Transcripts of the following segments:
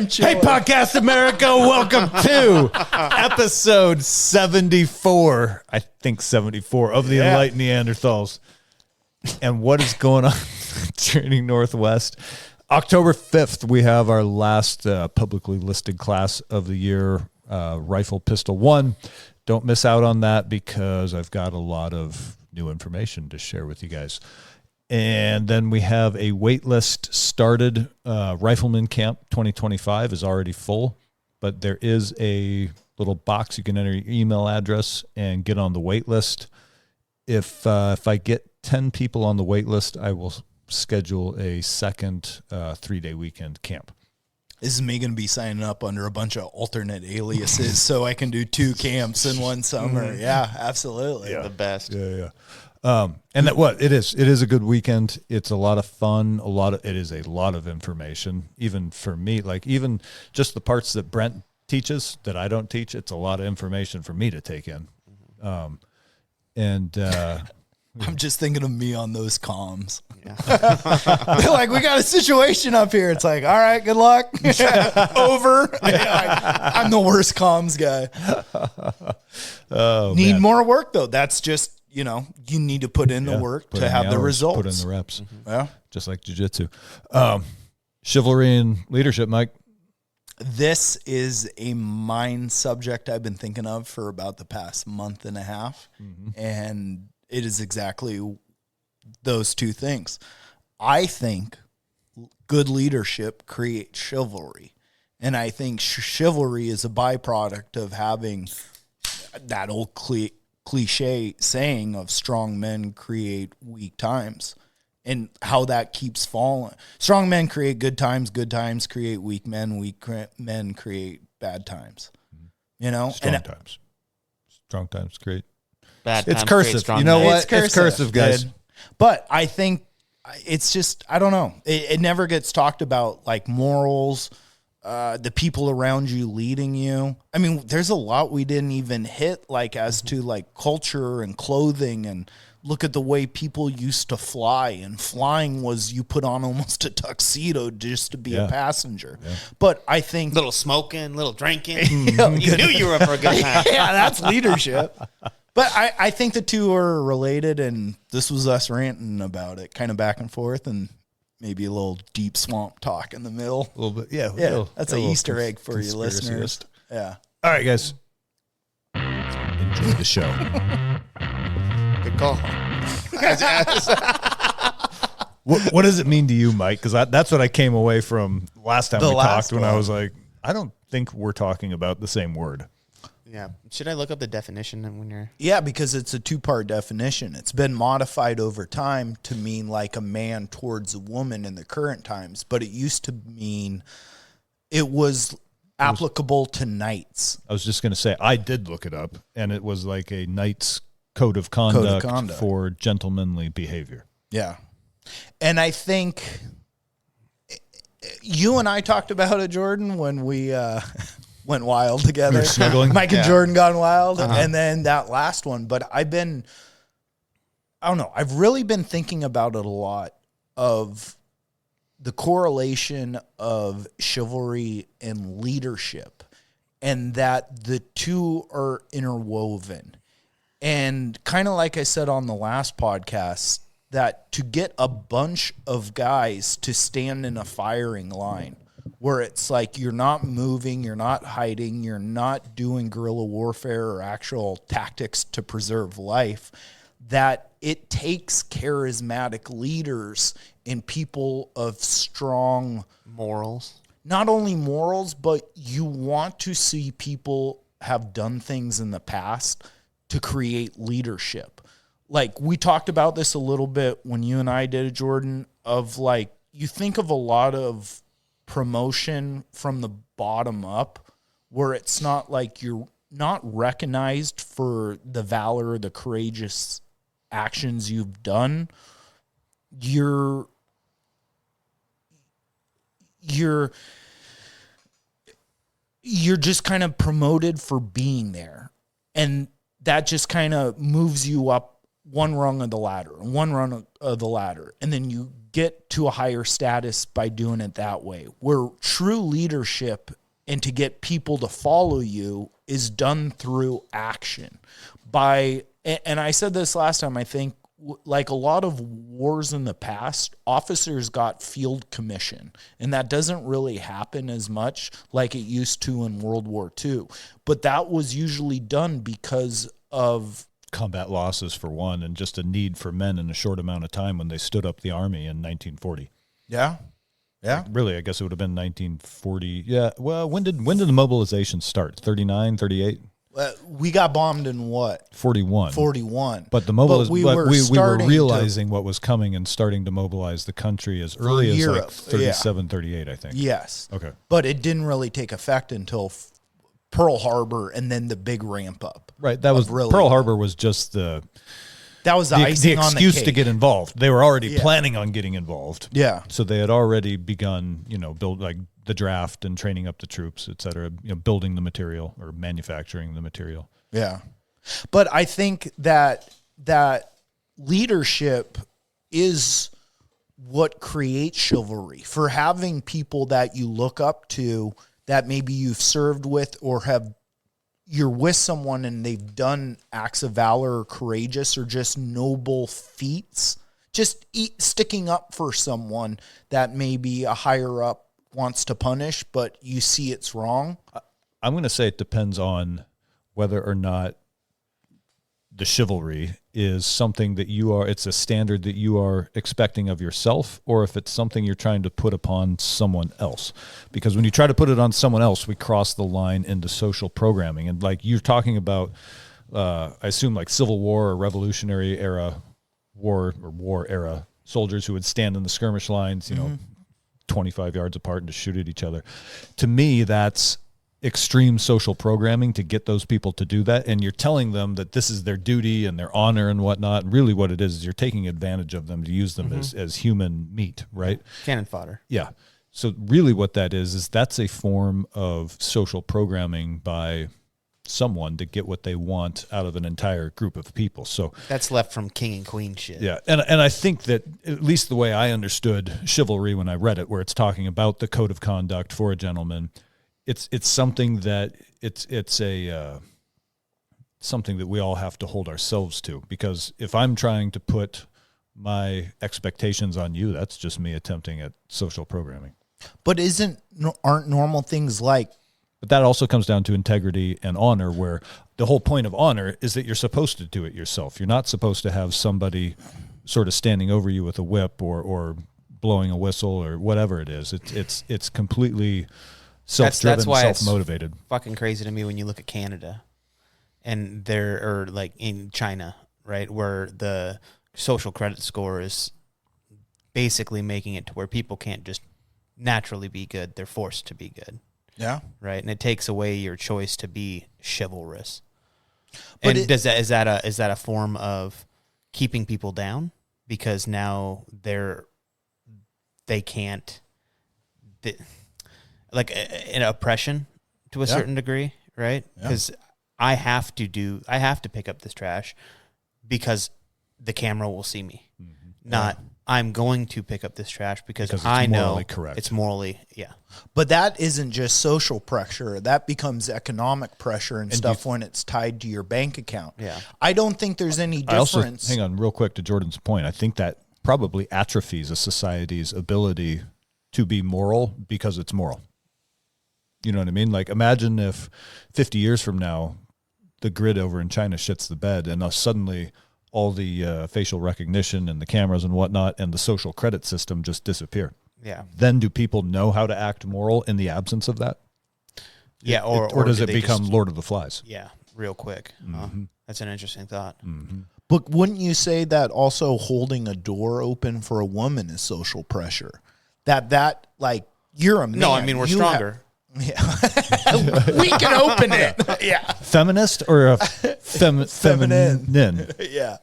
Hey, Podcast America, welcome to episode 74, I think 74, of the Enlightened Neanderthals. And what is going on Training Northwest? October 5th, we have our last publicly listed class of the year, Rifle Pistol 1. Don't miss out on that because I've got a lot of new information to share with you guys. And then we have a wait list started. Rifleman Camp 2025 is already full, but there is a little box you can enter your email address and get on the wait list. If I get 10 people on the wait list, I will schedule a second 3-day weekend camp. This is me going to be signing up under a bunch of alternate aliases so I can do 2 camps in one summer. Yeah, absolutely. Yeah. The best. Yeah. And that it is a good weekend. It's a lot of fun. It is a lot of information, even for me, like even just the parts that Brent teaches that I don't teach. It's a lot of information for me to take in. I'm just thinking of me on those comms. Yeah. They're like, we got a situation up here. It's like, all right, good luck. Over. I'm the worst comms guy. Need more work though. That's just, you need to put in the work to have the results. Put in the reps. Mm-hmm. Yeah. Just like jiu-jitsu. Chivalry and leadership, Mike. This is a mind subject I've been thinking of for about the past month and a half. Mm-hmm. And it is exactly those two things. I think good leadership creates chivalry. And I think chivalry is a byproduct of having that old cliche saying of strong men create weak times, and how that keeps falling. Strong men create good times create weak men create bad times. Strong times create bad times. It's cursive. You know what? It's cursive, guys. But I think it's just, I don't know. It never gets talked about, like morals, the people around you leading you. I mean, there's a lot we didn't even hit, like as to like culture and clothing, and look at the way people used to fly, and flying was you put on almost a tuxedo just to be a passenger. Yeah. But I think little smoking, little drinking. You knew you were up for a good time. Yeah, that's leadership. But I think the two are related, and this was us ranting about it, kind of back and forth, and maybe a little deep swamp talk in the middle. A little bit, yeah. That's an Easter egg for you listeners. Yeah. All right, guys. Enjoy the show. Good call. What does it mean to you, Mike? Because that's what I came away from last time we talked, when I was like, I don't think we're talking about the same word. Yeah. Should I look up the definition when you're... Yeah, because it's a 2-part definition. It's been modified over time to mean like a man towards a woman in the current times, but it used to mean it was applicable to knights. I was just going to say, I did look it up, and it was like a knight's code of conduct for gentlemanly behavior. Yeah. And I think you and I talked about it, Jordan, when we... went wild together. We were snuggling. Mike and Jordan gone wild. Uh-huh. And then that last one. But I've really been thinking about it a lot, of the correlation of chivalry and leadership, and that the two are interwoven. And kind of like I said on the last podcast, that to get a bunch of guys to stand in a firing line, where it's like you're not moving, you're not hiding, you're not doing guerrilla warfare or actual tactics to preserve life, that it takes charismatic leaders and people of strong morals. Not only morals, but you want to see people have done things in the past to create leadership. Like we talked about this a little bit when you and I did it, Jordan, of like, you think of a lot of promotion from the bottom up, where it's not like you're not recognized for the valor or the courageous actions you've done. You're just kind of promoted for being there, and that just kind of moves you up one rung of the ladder, and then you get to a higher status by doing it that way. Where true leadership and to get people to follow you is done through action. And I said this last time, I think, like a lot of wars in the past, officers got field commission, and that doesn't really happen as much like it used to in World War II. But that was usually done because of combat losses for one, and just a need for men in a short amount of time when they stood up the army in 1940. Yeah. Like, really, I guess it would have been 1940. Yeah. Well, when did the mobilization start? 39, 38? We got bombed in what? 41. 41. But the we were realizing what was coming and starting to mobilize the country as early as like 37, 38, I think. Yes. Okay. But it didn't really take effect until Pearl Harbor and then the big ramp up. Right. That was really, Pearl Harbor was just the icing on the excuse cake to get involved. They were already planning on getting involved. Yeah. So they had already begun, build like the draft and training up the troops, et cetera, building the material or manufacturing the material. Yeah. But I think that leadership is what creates chivalry. For having people that you look up to that maybe you've served with or you're with someone and they've done acts of valor or courageous or just noble feats, just sticking up for someone that maybe a higher up wants to punish, but you see it's wrong. I'm going to say it depends on whether or not the chivalry is something that it's a standard that you are expecting of yourself, or if it's something you're trying to put upon someone else. Because when you try to put it on someone else, we cross the line into social programming. And like you're talking about, I assume like Civil War or Revolutionary era war era soldiers who would stand in the skirmish lines, 25 yards apart and just shoot at each other. To me, that's extreme social programming to get those people to do that. And you're telling them that this is their duty and their honor and whatnot. And really what it is you're taking advantage of them to use them as human meat, right? Cannon fodder. Yeah. So really what that is that's a form of social programming by someone to get what they want out of an entire group of people. So that's left from king and queen shit. Yeah. And I think that at least the way I understood chivalry when I read it, where it's talking about the code of conduct for a gentleman, it's something that it's a something that we all have to hold ourselves to, because if I'm trying to put my expectations on you, that's just me attempting at social programming. But aren't normal things like, but that also comes down to integrity and honor, where the whole point of honor is that you're supposed to do it yourself. You're not supposed to have somebody sort of standing over you with a whip or blowing a whistle or whatever it is. It's completely self-driven, self-motivated. It's fucking crazy to me when you look at Canada and or like in China, right, where the social credit score is basically making it to where people can't just naturally be good. They're forced to be good. Yeah. Right. And it takes away your choice to be chivalrous. But and is that a form of keeping people down? Because now they can't, like an oppression to a certain degree, right? Because I have to pick up this trash because the camera will see me. Not I'm going to pick up this trash because I know it's morally, But that isn't just social pressure. That becomes economic pressure and stuff when it's tied to your bank account. Yeah. I don't think there's any difference. Hang on real quick to Jordan's point. I think that probably atrophies a society's ability to be moral because it's moral. You know what I mean? Like imagine if 50 years from now, the grid over in China shits the bed and suddenly all the facial recognition and the cameras and whatnot and the social credit system just disappear. Yeah. Then do people know how to act moral in the absence of that? Yeah. Or does it become Lord of the Flies? Yeah. Real quick. That's an interesting thought. But wouldn't you say that also holding a door open for a woman is social pressure? That like you're a man. No, I mean, we're stronger. We can open it. Yeah. Feminist or a feminine? Yeah.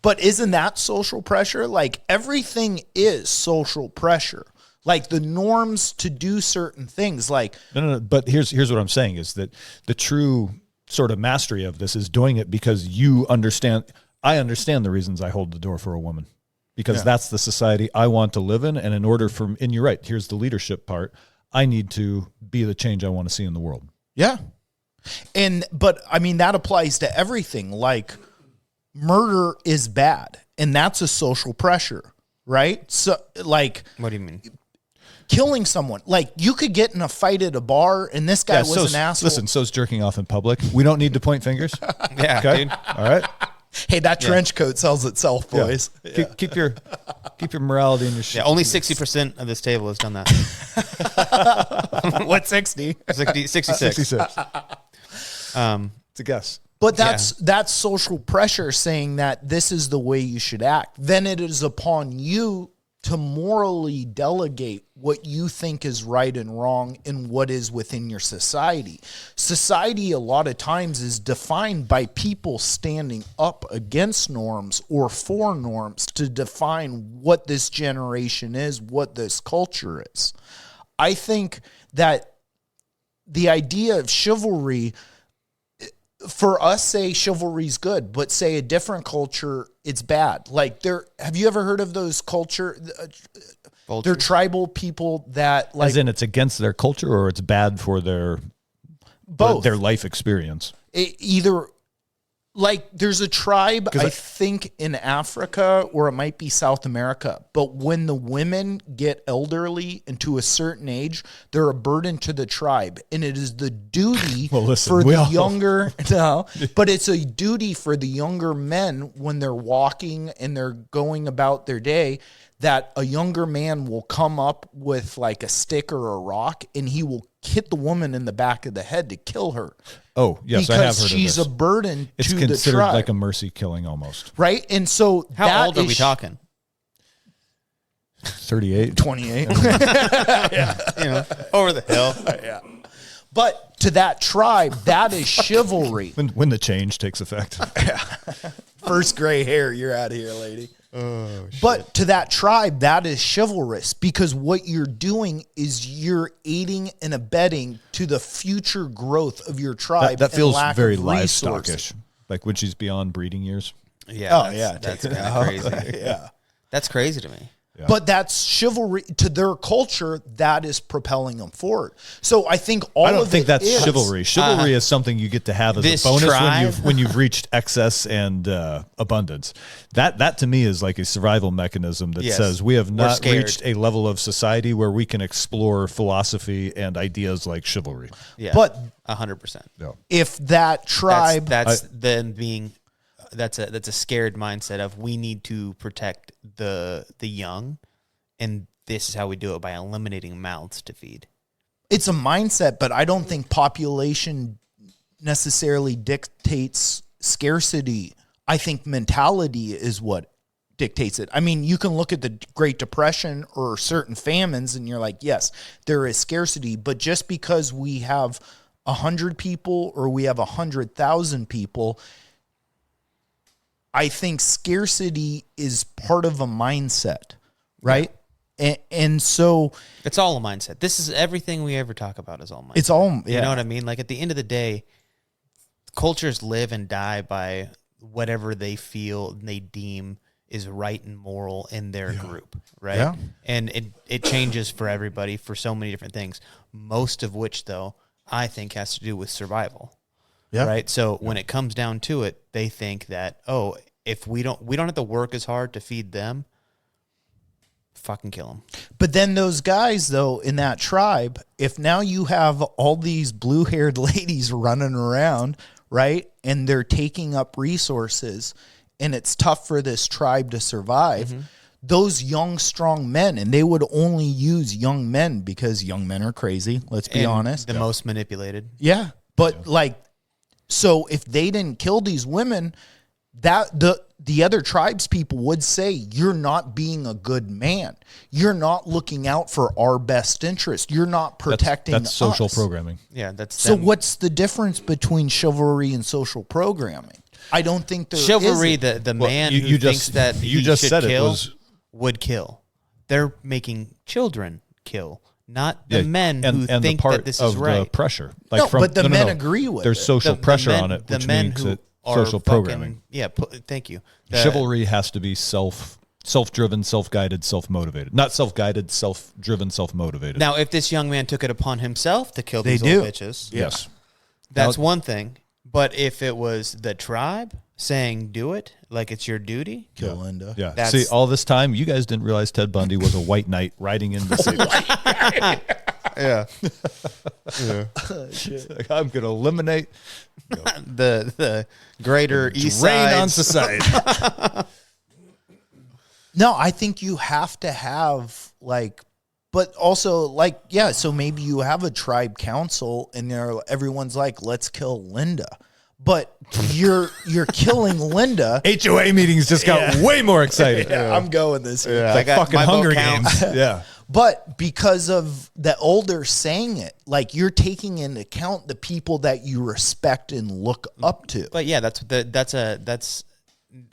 But isn't that social pressure? Like everything is social pressure. Like the norms to do certain things. Like no. But here's what I'm saying is that the true sort of mastery of this is doing it because you understand. I understand the reasons I hold the door for a woman. because that's the society I want to live in. And in order for, and you're right, here's the leadership part. I need to be the change I want to see in the world. Yeah. But I mean, that applies to everything. Like, murder is bad, and that's a social pressure, right? So, like, what do you mean? Killing someone. Like, you could get in a fight at a bar, and this guy was an asshole. Listen, so's jerking off in public. We don't need to point fingers. Yeah, okay? dude. All right? Hey, that trench coat sells itself, boys. Yeah. Keep your morality in your shit. Yeah, only 60% of this table has done that. What, 60? 66. 66. It's a guess. But that's social pressure saying that this is the way you should act. Then it is upon you to morally delegate what you think is right and wrong and what is within your society. Society, a lot of times, is defined by people standing up against norms or for norms to define what this generation is, what this culture is. I think that the idea of chivalry, for us, say chivalry's good, but say a different culture, it's bad. Like, have you ever heard of those culture? They're tribal people that, like, as in it's against their culture, or it's bad for their life experience. Either, like, there's a tribe, I think, in Africa, or it might be South America, but when the women get elderly and to a certain age, they're a burden to the tribe, and it is the duty but it's a duty for the younger men when they're walking and they're going about their day, that a younger man will come up with like a stick or a rock, and he will hit the woman in the back of the head to kill her. Oh, yes, I have heard of this. Because she's a burden it's to the tribe. It's considered like a mercy killing almost. Right? And so how old are we talking? 38. 28. Yeah. Over the hill. Yeah. But to that tribe, that is chivalry. When the change takes effect. First gray hair, you're out of here, lady. Oh, shit. But to that tribe, that is chivalrous, because what you're doing is you're aiding and abetting to the future growth of your tribe. That feels very livestockish, like when she's beyond breeding years. Yeah. That's kind of crazy. Yeah. That's crazy to me. Yeah. But that's chivalry to their culture. That is propelling them forward. So I think I don't think that's chivalry. Chivalry is something you get to have as a bonus when you've reached excess and abundance. That to me is like a survival mechanism that says we have not reached a level of society where we can explore philosophy and ideas like chivalry. Yeah, but 100%. Yeah. If that tribe, that's then being. That's a scared mindset of we need to protect the young, and this is how we do it, by eliminating mouths to feed. It's a mindset, but I don't think population necessarily dictates scarcity. I think mentality is what dictates it. I mean, you can look at the Great Depression or certain famines, and you're like, yes, there is scarcity, but just because we have 100 people or we have 100,000 people, I think scarcity is part of a mindset, right? Yeah. And so it's all a mindset. This is everything we ever talk about is all mindset. It's all, you know what I mean? Like, at the end of the day, cultures live and die by whatever they feel and they deem is right and moral in their group, right? Yeah. And it changes for everybody for so many different things. Most of which, though, I think has to do with survival. Yeah. Right. So when it comes down to it, they think that, oh, if we don't have to work as hard to feed them, fucking kill them. But then those guys, though, in that tribe, if now you have all these blue-haired ladies running around, right, and they're taking up resources, and it's tough for this tribe to survive, those young, strong men, and they would only use young men because young men are crazy, let's be honest. The most manipulated. Yeah. But so if they didn't kill these women, that the other tribes people would say, you're not being a good man. You're not looking out for our best interest. You're not protecting that's social us. Programming. Yeah, that's so. What's the difference between chivalry and social programming? I don't think there chivalry. is. The man who thinks that you just said kill it would kill. They're making children kill. Not the men who think that this is right. The pressure. But the men agree with There's it. social pressure on it, which makes it social programming. Thank you. Chivalry has to be self self-driven, self-guided, self-motivated. Not self-guided, self-driven, self-motivated. Now, if this young man took it upon himself to kill these do. old bitches, Yes. that's one thing. But if it was the tribe saying do it, like it's your duty, Kill Linda. Yeah. That's- See, all this time, you guys didn't realize Ted Bundy was a white knight riding in the city. yeah, I'm going to eliminate the greater east rain side on society. No, I think you have to have but also so maybe you have a tribe council and everyone's like, let's kill Linda. But you're killing Linda. HOA meetings just got way more exciting. I'm going this year. I Like got fucking my Hunger vote counts. Games. Yeah. But because of the elders saying it, you're taking into account the people that you respect and look up to. But yeah, that's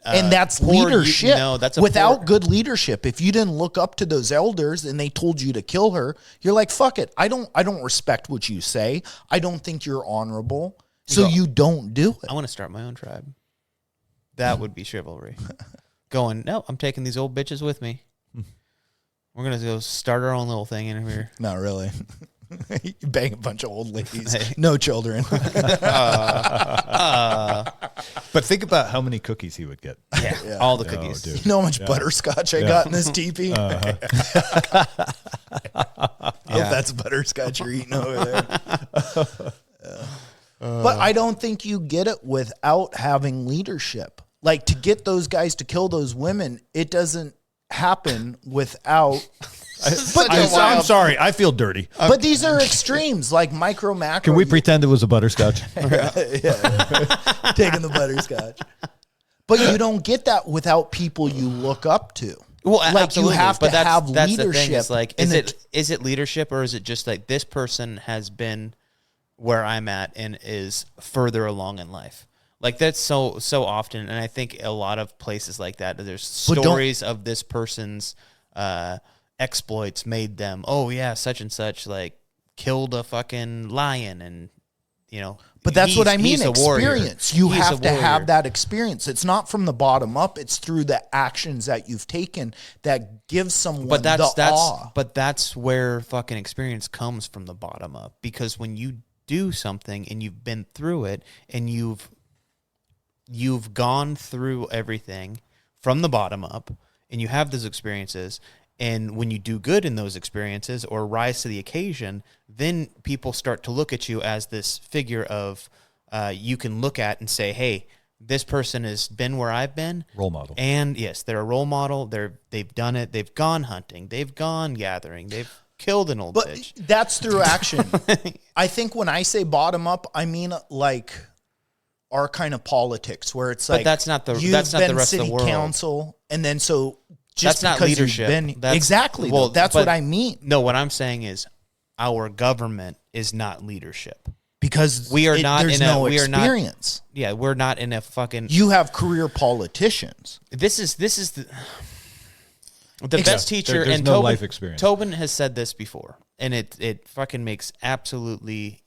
And that's poor leadership. no, that's a without poor- good leadership. If you didn't look up to those elders and they told you to kill her, you're like, fuck it. I don't respect what you say. I don't think you're honorable. So you don't do it. I want to start my own tribe. That would be chivalry. Going, no, I'm taking these old bitches with me. We're gonna go start our own little thing in here. Not really. You bang a bunch of old ladies. No children. But think about how many cookies he would get. Yeah, all the cookies. dude. You know how much butterscotch I got in this teepee? I hope that's butterscotch you're eating over there. But I don't think you get it without having leadership. To get those guys to kill those women, it doesn't happen without. I'm sorry. I feel dirty. But these are extremes, like micro macro. Can we pretend it was a butterscotch? Taking the butterscotch. But you don't get that without people you look up to. Well, you absolutely. have but to that's, have that's leadership. The thing. Is it leadership, or is it just like this person has been where I'm at and is further along in life? That's so often, and I think a lot of places like that, there's stories of this person's exploits made them. Oh yeah, such and such killed a fucking lion, and But that's what I mean. He's a warrior. Experience. You He's have a to have warrior. that experience. It's not from the bottom up. It's through the actions that you've taken that gives someone But that's awe. but that's where fucking experience comes from, the bottom up. Because when you do something and you've been through it and you've gone through everything from the bottom up and you have those experiences, and when you do good in those experiences or rise to the occasion, then people start to look at you as this figure of you can look at and say, hey, this person has been where I've been. Role model. And yes, they're a role model. They've done it. They've gone hunting. They've gone gathering. They've killed an old bitch. But that's through action. I think when I say bottom up, I mean our kind of politics, where it's But that's not the rest of the city world. council, and then so just That's not because leadership. you've been That's- exactly. well, That's but- what I mean. No, what I'm saying is our government is not leadership. Because We are not there's in a- no we are not- experience. Yeah, we're not in a fucking. You have career politicians. This is the best teacher, there's and no Tobin, life experience. Tobin has said this before, and it fucking makes absolutely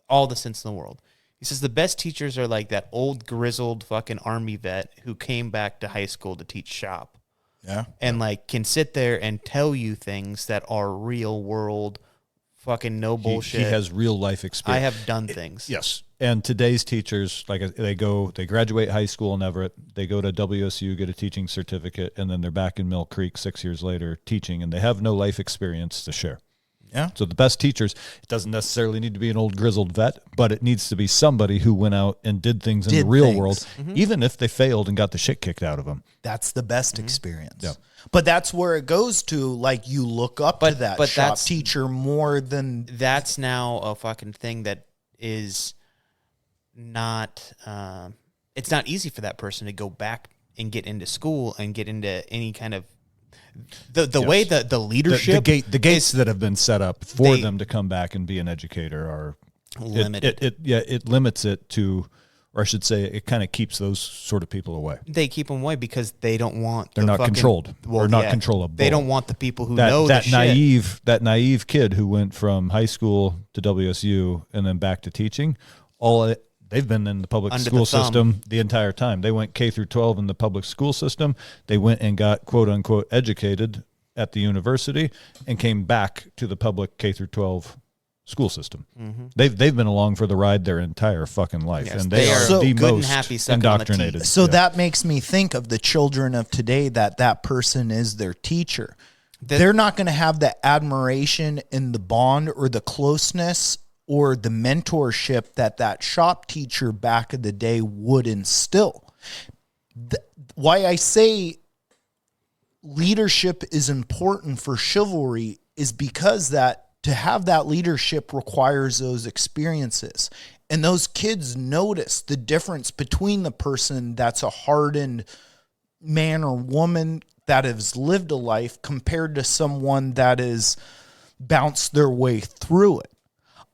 all the sense in the world. He says the best teachers are like that old grizzled fucking army vet who came back to high school to teach shop. Yeah. And can sit there and tell you things that are real world, fucking no bullshit. He has real life experience. I have done things. Yes. And today's teachers, they graduate high school in Everett, they go to WSU, get a teaching certificate, and then they're back in Mill Creek 6 years later teaching, and they have no life experience to share. Yeah. So the best teachers, it doesn't necessarily need to be an old grizzled vet, but it needs to be somebody who went out and did things in the real world, even if they failed and got the shit kicked out of them. That's the best experience. Yeah. But that's where it goes to, you look up to that but shop that's- teacher more than That's now a fucking thing that is not. It's not easy for that person to go back and get into school and get into any kind of the way that the leadership The gates that have been set up for them to come back and be an educator are limited. It limits it to, or I should say, it kind of keeps those sort of people away. They keep them away because they don't want. They're not controlled or not controllable. They don't want the people who know that the naive that naive kid who went from high school to WSU and then back to teaching. they've been in the public Under school the thumb. system the entire time. They went K through 12 in the public school system. They went and got quote unquote educated at the university and came back to the public K through 12 school system. They've been along for the ride their entire fucking life, Yes, and they they are are so the good and most happy sucking on the teeth. indoctrinated. So Yeah. that makes me think of the children of today, that person is their teacher. They're not going to have the admiration and the bond or the closeness or the mentorship that shop teacher back in the day would instill. Why I say leadership is important for chivalry is because that to have that leadership requires those experiences. And those kids notice the difference between the person that's a hardened man or woman that has lived a life compared to someone that has bounced their way through it.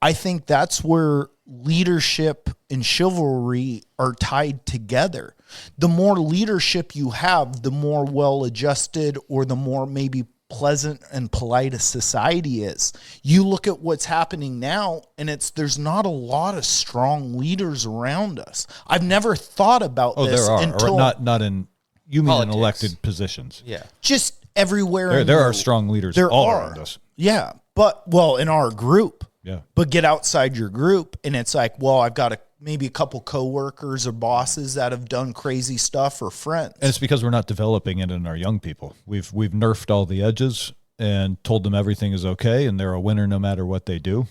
I think that's where leadership and chivalry are tied together. The more leadership you have, the more well-adjusted or the more maybe pleasant and polite a society is. You look at what's happening now, and there's not a lot of strong leaders around us. I've never thought about this there are, until or not in you mean Politics. in elected positions. Yeah. just everywhere. There are strong leaders all around us. Yeah, but in our group. Yeah. But get outside your group, and it's like, well, I've got maybe a couple coworkers or bosses that have done crazy stuff or friends. And it's because we're not developing it in our young people. We've nerfed all the edges and told them everything is okay and they're a winner no matter what they do.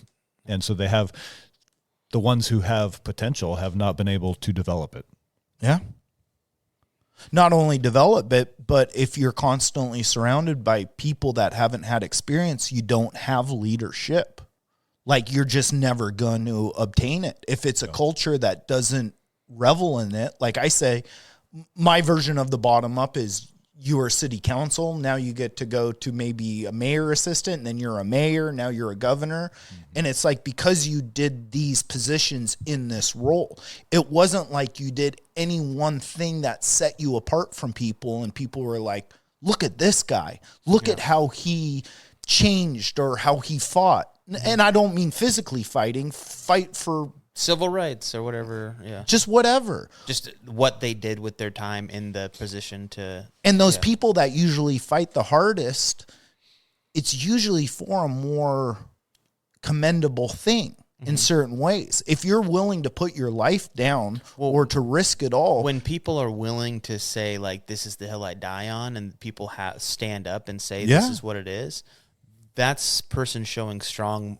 And so the ones who have potential have not been able to develop it. Yeah. Not only develop it, but if you're constantly surrounded by people that haven't had experience, you don't have leadership. Like, you're just never going to obtain it. If it's a culture that doesn't revel in it, like I say, my version of the bottom up is you are city council. Now you get to go to maybe a mayor assistant, and then you're a mayor. Now you're a governor. And it's like, because you did these positions in this role, it wasn't like you did any one thing that set you apart from people. And people were like, look at this guy. Look at how he changed or how he fought. And I don't mean physically fight for Civil rights or whatever. Yeah. just whatever. Just what they did with their time in the position to. And those people that usually fight the hardest, it's usually for a more commendable thing in certain ways. If you're willing to put your life down or to risk it all. When people are willing to say, like, this is the hill I die on, and people stand up and say, this is what it is, that's person showing strong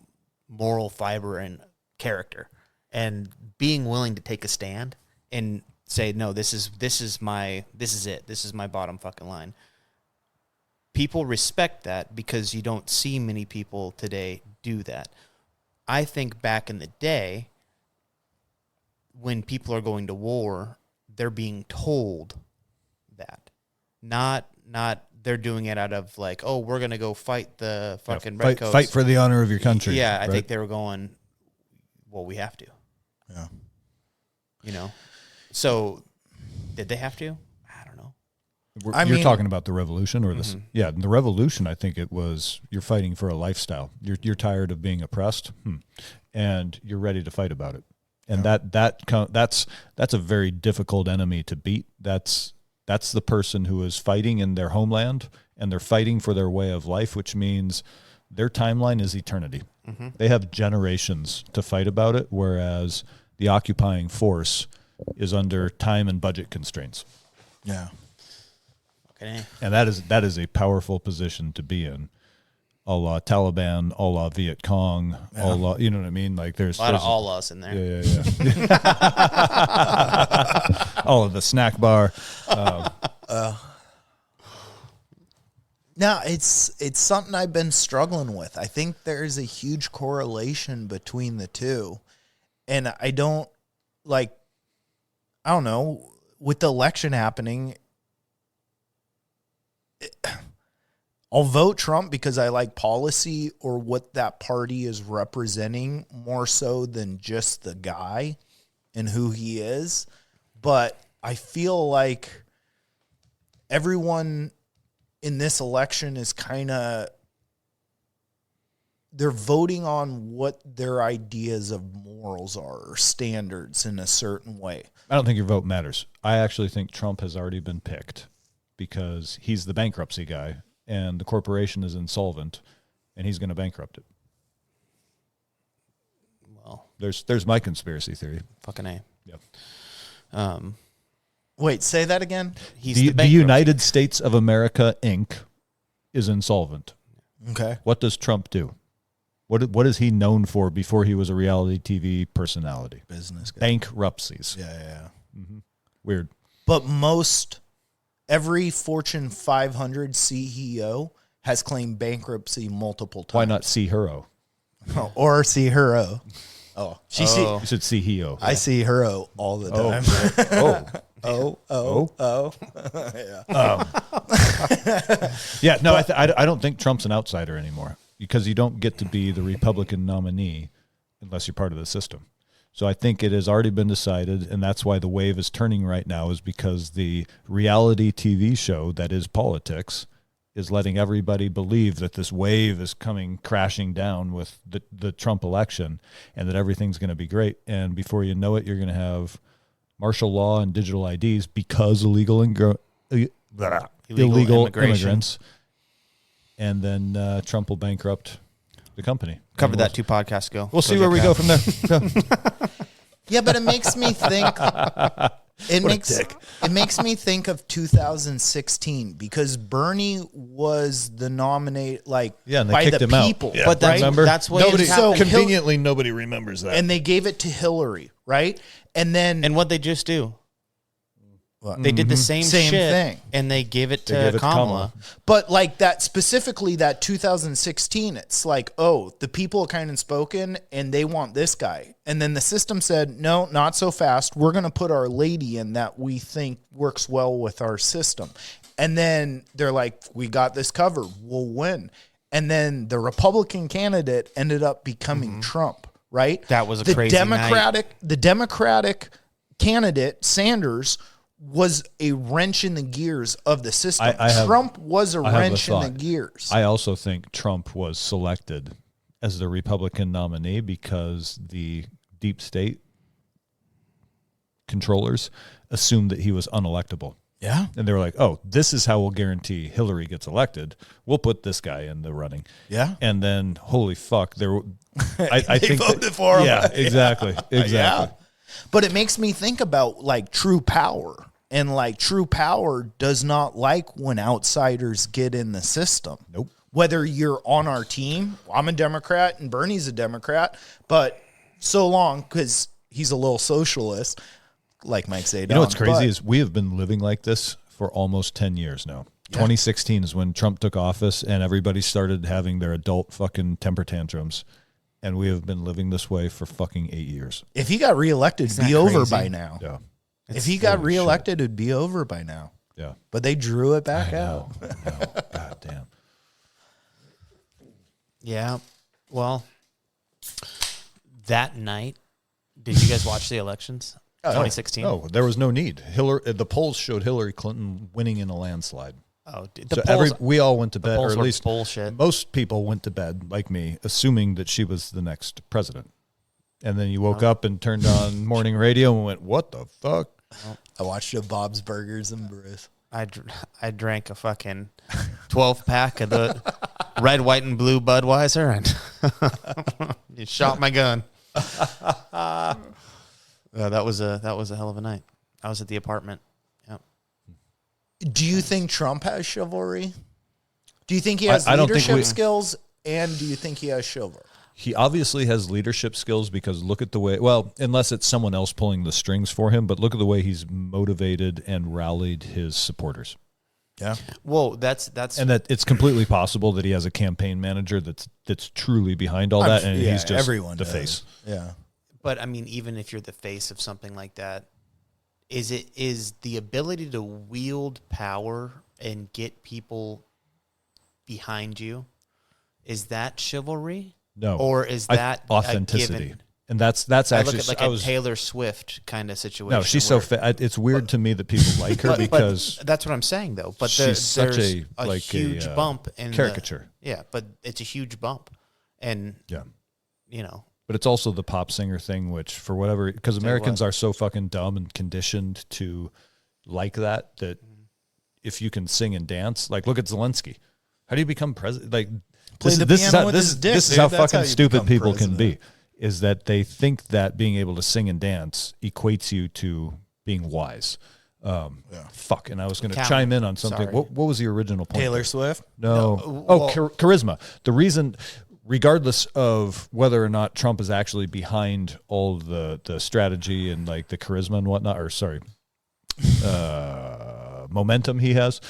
moral fiber and character, and being willing to take a stand and say, no, this is it. This is my bottom fucking line. People respect that because you don't see many people today do that. I think back in the day, when people are going to war, they're being told that, not they're doing it out of like, oh, we're gonna go fight the fucking redcoats. Fight for the honor of your country. Yeah, I right? think they were going, well, we have to. Yeah. You know, so did they have to? I don't know. You're talking about the revolution or this? Yeah, the revolution. I think it was you're fighting for a lifestyle. You're tired of being oppressed, and you're ready to fight about it. And that's a very difficult enemy to beat. That's the person who is fighting in their homeland, and they're fighting for their way of life, which means their timeline is eternity. They have generations to fight about it, whereas the occupying force is under time and budget constraints. Yeah. Okay. And that is a powerful position to be in. A la Taliban, a la Viet Cong, a la, you know what I mean? Like there's A lot of Allahs in there. Yeah. All of the snack bar. Now, it's something I've been struggling with. I think there's a huge correlation between the two. And I don't know, with the election happening, I'll vote Trump because I like policy or what that party is representing more so than just the guy and who he is. But I feel like everyone in this election is they're voting on what their ideas of morals are or standards in a certain way. I don't think your vote matters. I actually think Trump has already been picked because he's the bankruptcy guy and the corporation is insolvent and he's going to bankrupt it. Well, there's my conspiracy theory. fucking A. Yep. Wait, say that again? He's The United States of America, Inc. is insolvent. Okay. What does Trump do? What is he known for before he was a reality TV personality? Business guy. Bankruptcies. Yeah. Mm-hmm. Weird. But every Fortune 500 CEO has claimed bankruptcy multiple times. Why not CEO? Or CEO. Oh, Oh. You said CEO. I see her all the time. Yeah, no, I don't think Trump's an outsider anymore because you don't get to be the Republican nominee unless you're part of the system. So I think it has already been decided, and that's why the wave is turning right now, is because the reality TV show that is politics is letting everybody believe that this wave is coming crashing down with the Trump election and that everything's going to be great. And before you know it, you're going to have martial law and digital IDs because illegal immigrants. And then Trump will bankrupt the company. Covered that 2 podcasts ago. We'll see where we go from there. Yeah, but it makes me think. It makes me think of 2016 because Bernie was the nominate, and they by kicked the him out. people. Yeah. But that's what Nobody, happened. conveniently, nobody remembers that. And they gave it to Hillary, right? And then And what they just do? They did the same shit, thing, and they gave it gave it to to Kamala. but like that specifically, that 2016, it's like, oh, the people kind of spoken, and they want this guy, and then the system said, no, not so fast. We're going to put our lady in that we think works well with our system, and then they're like, we got this covered, we'll win, and then the Republican candidate ended up becoming Trump, right? That was a crazy night. The Democratic candidate Sanders was a wrench in the gears of the system. Trump was a wrench in the gears. I also think Trump was selected as the Republican nominee because the deep state controllers assumed that he was unelectable. Yeah. And they were like, oh, this is how we'll guarantee Hillary gets elected. We'll put this guy in the running. Yeah. And then, holy fuck, I think voted for him. Yeah, exactly. Yeah. But it makes me think about like true power. And like true power does not like when outsiders get in the system. Nope. Whether you're on our team, I'm a Democrat and Bernie's a Democrat, but so long, because he's a little socialist, like Mike Zadon. You know what's crazy is we have been living like this for almost 10 years now. Yeah. 2016 is when Trump took office and everybody started having their adult fucking temper tantrums. And we have been living this way for fucking 8 years. If he got reelected, it'd be over by now. Yeah. If he got reelected, it'd be over by now. Yeah. But they drew it back out. God damn. Yeah. Well, that night, did you guys watch the elections? 2016? No, there was no need. The polls showed Hillary Clinton winning in a landslide. Oh, We all went to bed, or at least bullshit. Most people went to bed, like me, assuming that she was the next president. And then you woke up and turned on morning radio and went, what the fuck? I watched the Bob's Burgers and Brews. I drank a fucking 12-pack of the red, white, and blue Budweiser and you shot my gun. That was a hell of a night. I was at the apartment. Yep. Do you think Trump has chivalry? Do you think he has I don't think leadership skills? And do you think he has chivalry? He obviously has leadership skills because look at the way, well, unless it's someone else pulling the strings for him, but look at the way he's motivated and rallied his supporters. Yeah. Whoa, that's and that it's completely possible that he has a campaign manager that's truly behind all that, and he's just the face. Yeah. But I mean, even if you're the face of something like that, is the ability to wield power and get people behind you, is that chivalry? No. Or is that authenticity? And that's actually, I look at like a Taylor Swift kind of situation. No, she's so it's weird to me that people like her because that's what I'm saying though. But she's such a huge bump in caricature. But it's a huge bump, and yeah, you know, But it's also the pop singer thing, which for whatever, because Americans are so fucking dumb and conditioned to like that if you can sing and dance, like look at Zelensky. How do you become president? Like this is how fucking stupid people can be. Is that they think that being able to sing and dance equates you to being wise. Fuck. And I was going to chime in on something. What was the original point? Taylor Swift? No. Charisma. The reason, regardless of whether or not Trump is actually behind all the strategy and like the charisma and whatnot, or momentum he has,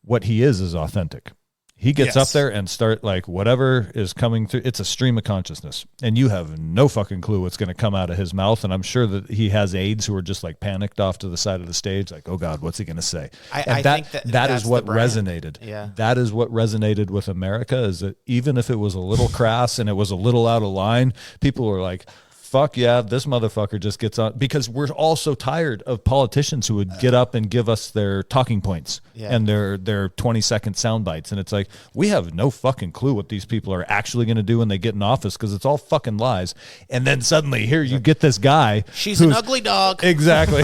what he is authentic. He gets up there and start like whatever is coming through. It's a stream of consciousness, and you have no fucking clue what's going to come out of his mouth. And I'm sure that he has aides who are just like panicked off to the side of the stage, like, "Oh God, what's he going to say?" I think that is what resonated. Yeah, that is what resonated with America. Is that even if it was a little crass and it was a little out of line, people were like, fuck yeah, this motherfucker just gets on, because we're all so tired of politicians who would get up and give us their talking points and their 20-second sound bites. And it's like, we have no fucking clue what these people are actually going to do when they get in office, because it's all fucking lies. And then suddenly here you get this guy. She's an ugly dog. Exactly.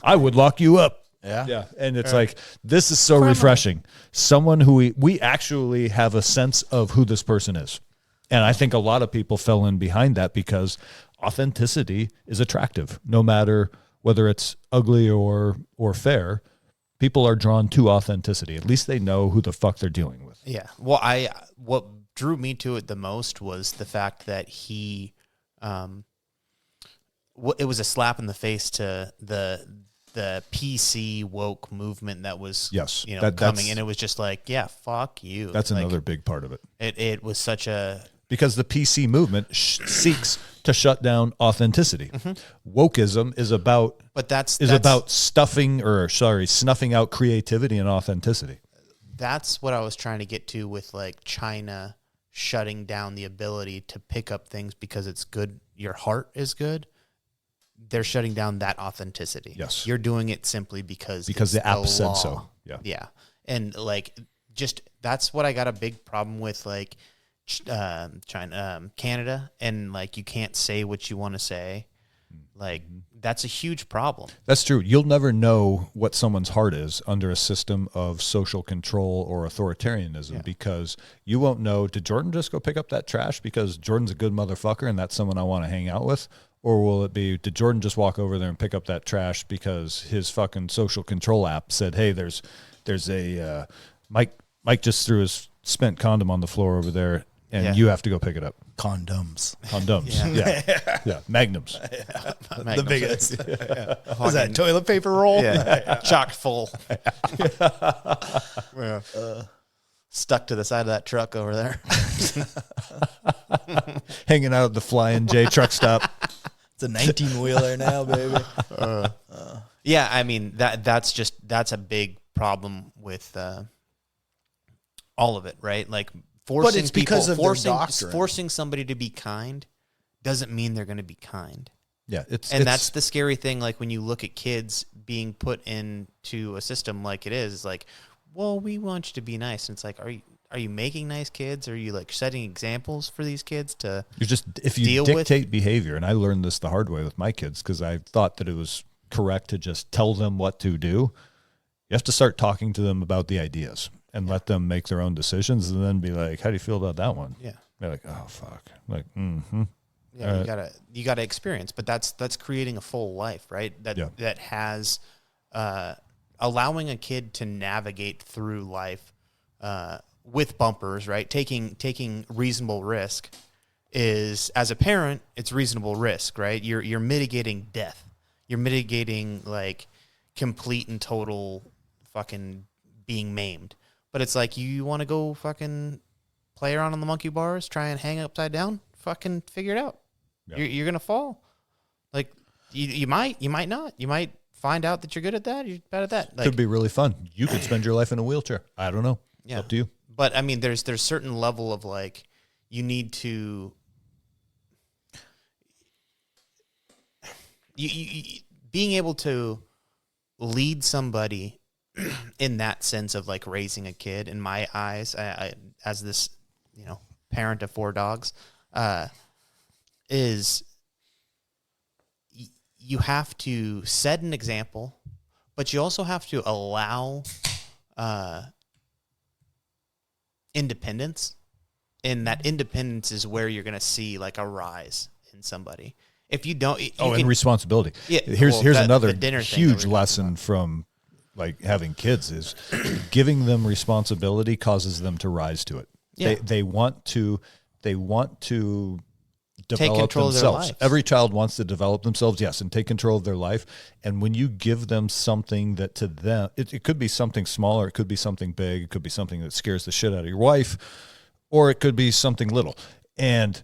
I would lock you up. Yeah. And it's like, this is so refreshing. Someone who we actually have a sense of who this person is. And I think a lot of people fell in behind that because authenticity is attractive. No matter whether it's ugly or fair, people are drawn to authenticity. At least they know who the fuck they're dealing with. Yeah. Well, what drew me to it the most was the fact that he, it was a slap in the face to the PC woke movement that was coming, and it was just like, yeah, fuck you. That's like, another big part of it. It was such a, because the PC movement seeks to shut down authenticity. Wokeism is about snuffing out creativity and authenticity. That's what I was trying to get to with like China shutting down the ability to pick up things because it's good. Your heart is good. They're shutting down that authenticity. Yes. You're doing it simply because the app said so. Yeah. And like, just, that's what I got a big problem with, like, China, Canada, and like, you can't say what you want to say. Like, that's a huge problem. That's true. You'll never know what someone's heart is under a system of social control or authoritarianism, because you won't know, did Jordan just go pick up that trash because Jordan's a good motherfucker and that's someone I want to hang out with? Or will it be, did Jordan just walk over there and pick up that trash because his fucking social control app said, hey, there's a, Mike just threw his spent condom on the floor over there and you have to go pick it up. Condoms. Yeah. Magnums. The biggest. Is that toilet paper roll? Chock full. Stuck to the side of that truck over there. Hanging out at the Flying J truck stop. It's a 19-wheeler now, baby. Yeah, I mean, that's a big problem with all of it, right? Like, but it's because of their doctrine. Forcing somebody to be kind doesn't mean they're going to be kind. Yeah, that's the scary thing. Like, when you look at kids being put into a system like it is, it's like, well, we want you to be nice. And it's like, are you making nice kids? Are you like setting examples for these kids to if you dictate behavior? And I learned this the hard way with my kids, because I thought that it was correct to just tell them what to do. You have to start talking to them about the ideas and let them make their own decisions, and then be like, how do you feel about that one? Yeah. They're like, oh, fuck. I'm like, Yeah, you gotta experience, but that's creating a full life, right? That has allowing a kid to navigate through life with bumpers, right? Taking reasonable risk is, as a parent, it's reasonable risk, right? You're mitigating death. You're mitigating like complete and total fucking being maimed. But it's like, you want to go fucking play around on the monkey bars, try and hang upside down, fucking figure it out. Yeah. You're gonna fall. Like, you might not. You might find out that you're good at that. You're bad at that. Like, could be really fun. You could spend your life in a wheelchair. I don't know. Yeah. It's up to you. But I mean, there's certain level of like, you need to you being able to lead somebody in that sense of like raising a kid. In my eyes, I as this parent of 4 dogs, is you have to set an example, but you also have to allow independence. And that independence is where you're going to see like a rise in somebody. If you don't, and responsibility. Yeah, Here's another dinner thing huge lesson from like having kids is giving them responsibility causes them to rise to it. Yeah. They want to develop control of their themselves. lives. Every child wants to develop themselves, yes, and take control of their life. And when you give them something that to them, it could be something smaller, it could be something big, it could be something that scares the shit out of your wife, or it could be something little. And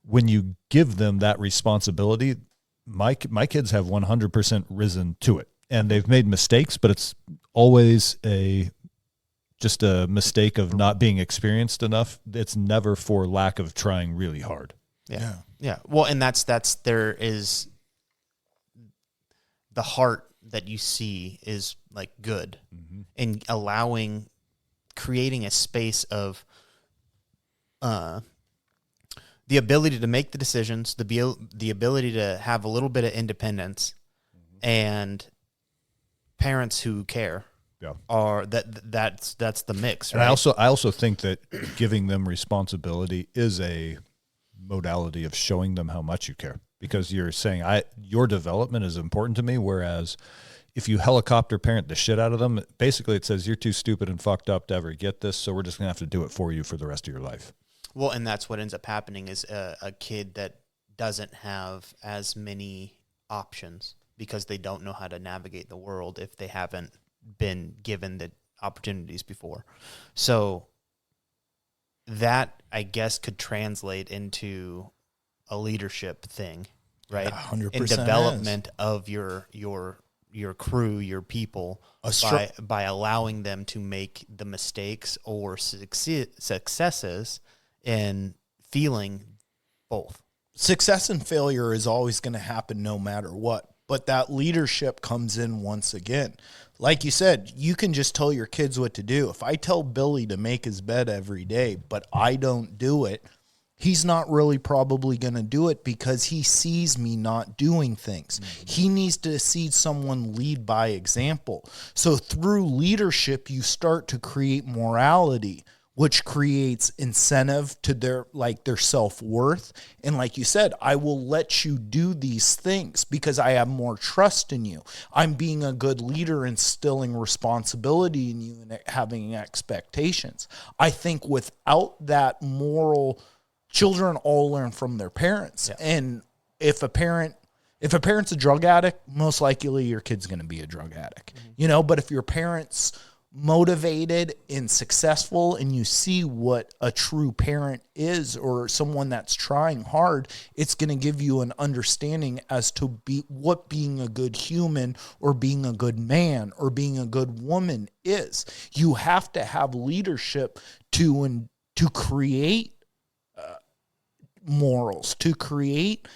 when you give them that responsibility, my kids have 100% risen to it. And they've made mistakes, but it's always just a mistake of not being experienced enough. It's never for lack of trying really hard. Yeah. Well, and there is the heart that you see is like good, and creating a space of the ability to make the decisions, the ability to have a little bit of independence, and parents who care. Yeah. That's the mix, right? And I also think that giving them responsibility is a modality of showing them how much you care, because you're saying your development is important to me, whereas if you helicopter parent the shit out of them, basically it says you're too stupid and fucked up to ever get this, so we're just gonna have to do it for you for the rest of your life. Well, and that's what ends up happening is a kid that doesn't have as many options because they don't know how to navigate the world if they haven't been given the opportunities before. So that, I guess, could translate into a leadership thing, right? 100% in development of your crew, your people, by allowing them to make the mistakes or successes and feeling both. Success and failure is always going to happen no matter what. But that leadership comes in once again. Like you said, you can just tell your kids what to do. If I tell Billy to make his bed every day, but I don't do it, he's not really probably going to do it because he sees me not doing things. He needs to see someone lead by example. So through leadership, you start to create morality, which creates incentive to their self-worth. And like you said, I will let you do these things because I have more trust in you. I'm being a good leader, instilling responsibility in you and having expectations. I think without that moral, children all learn from their parents. Yeah. And if a parent's a drug addict, most likely your kid's going to be a drug addict. But if your parent's motivated and successful and you see what a true parent is or someone that's trying hard, it's going to give you an understanding as to what being a good human or being a good man or being a good woman is. You have to have leadership to create morals, to create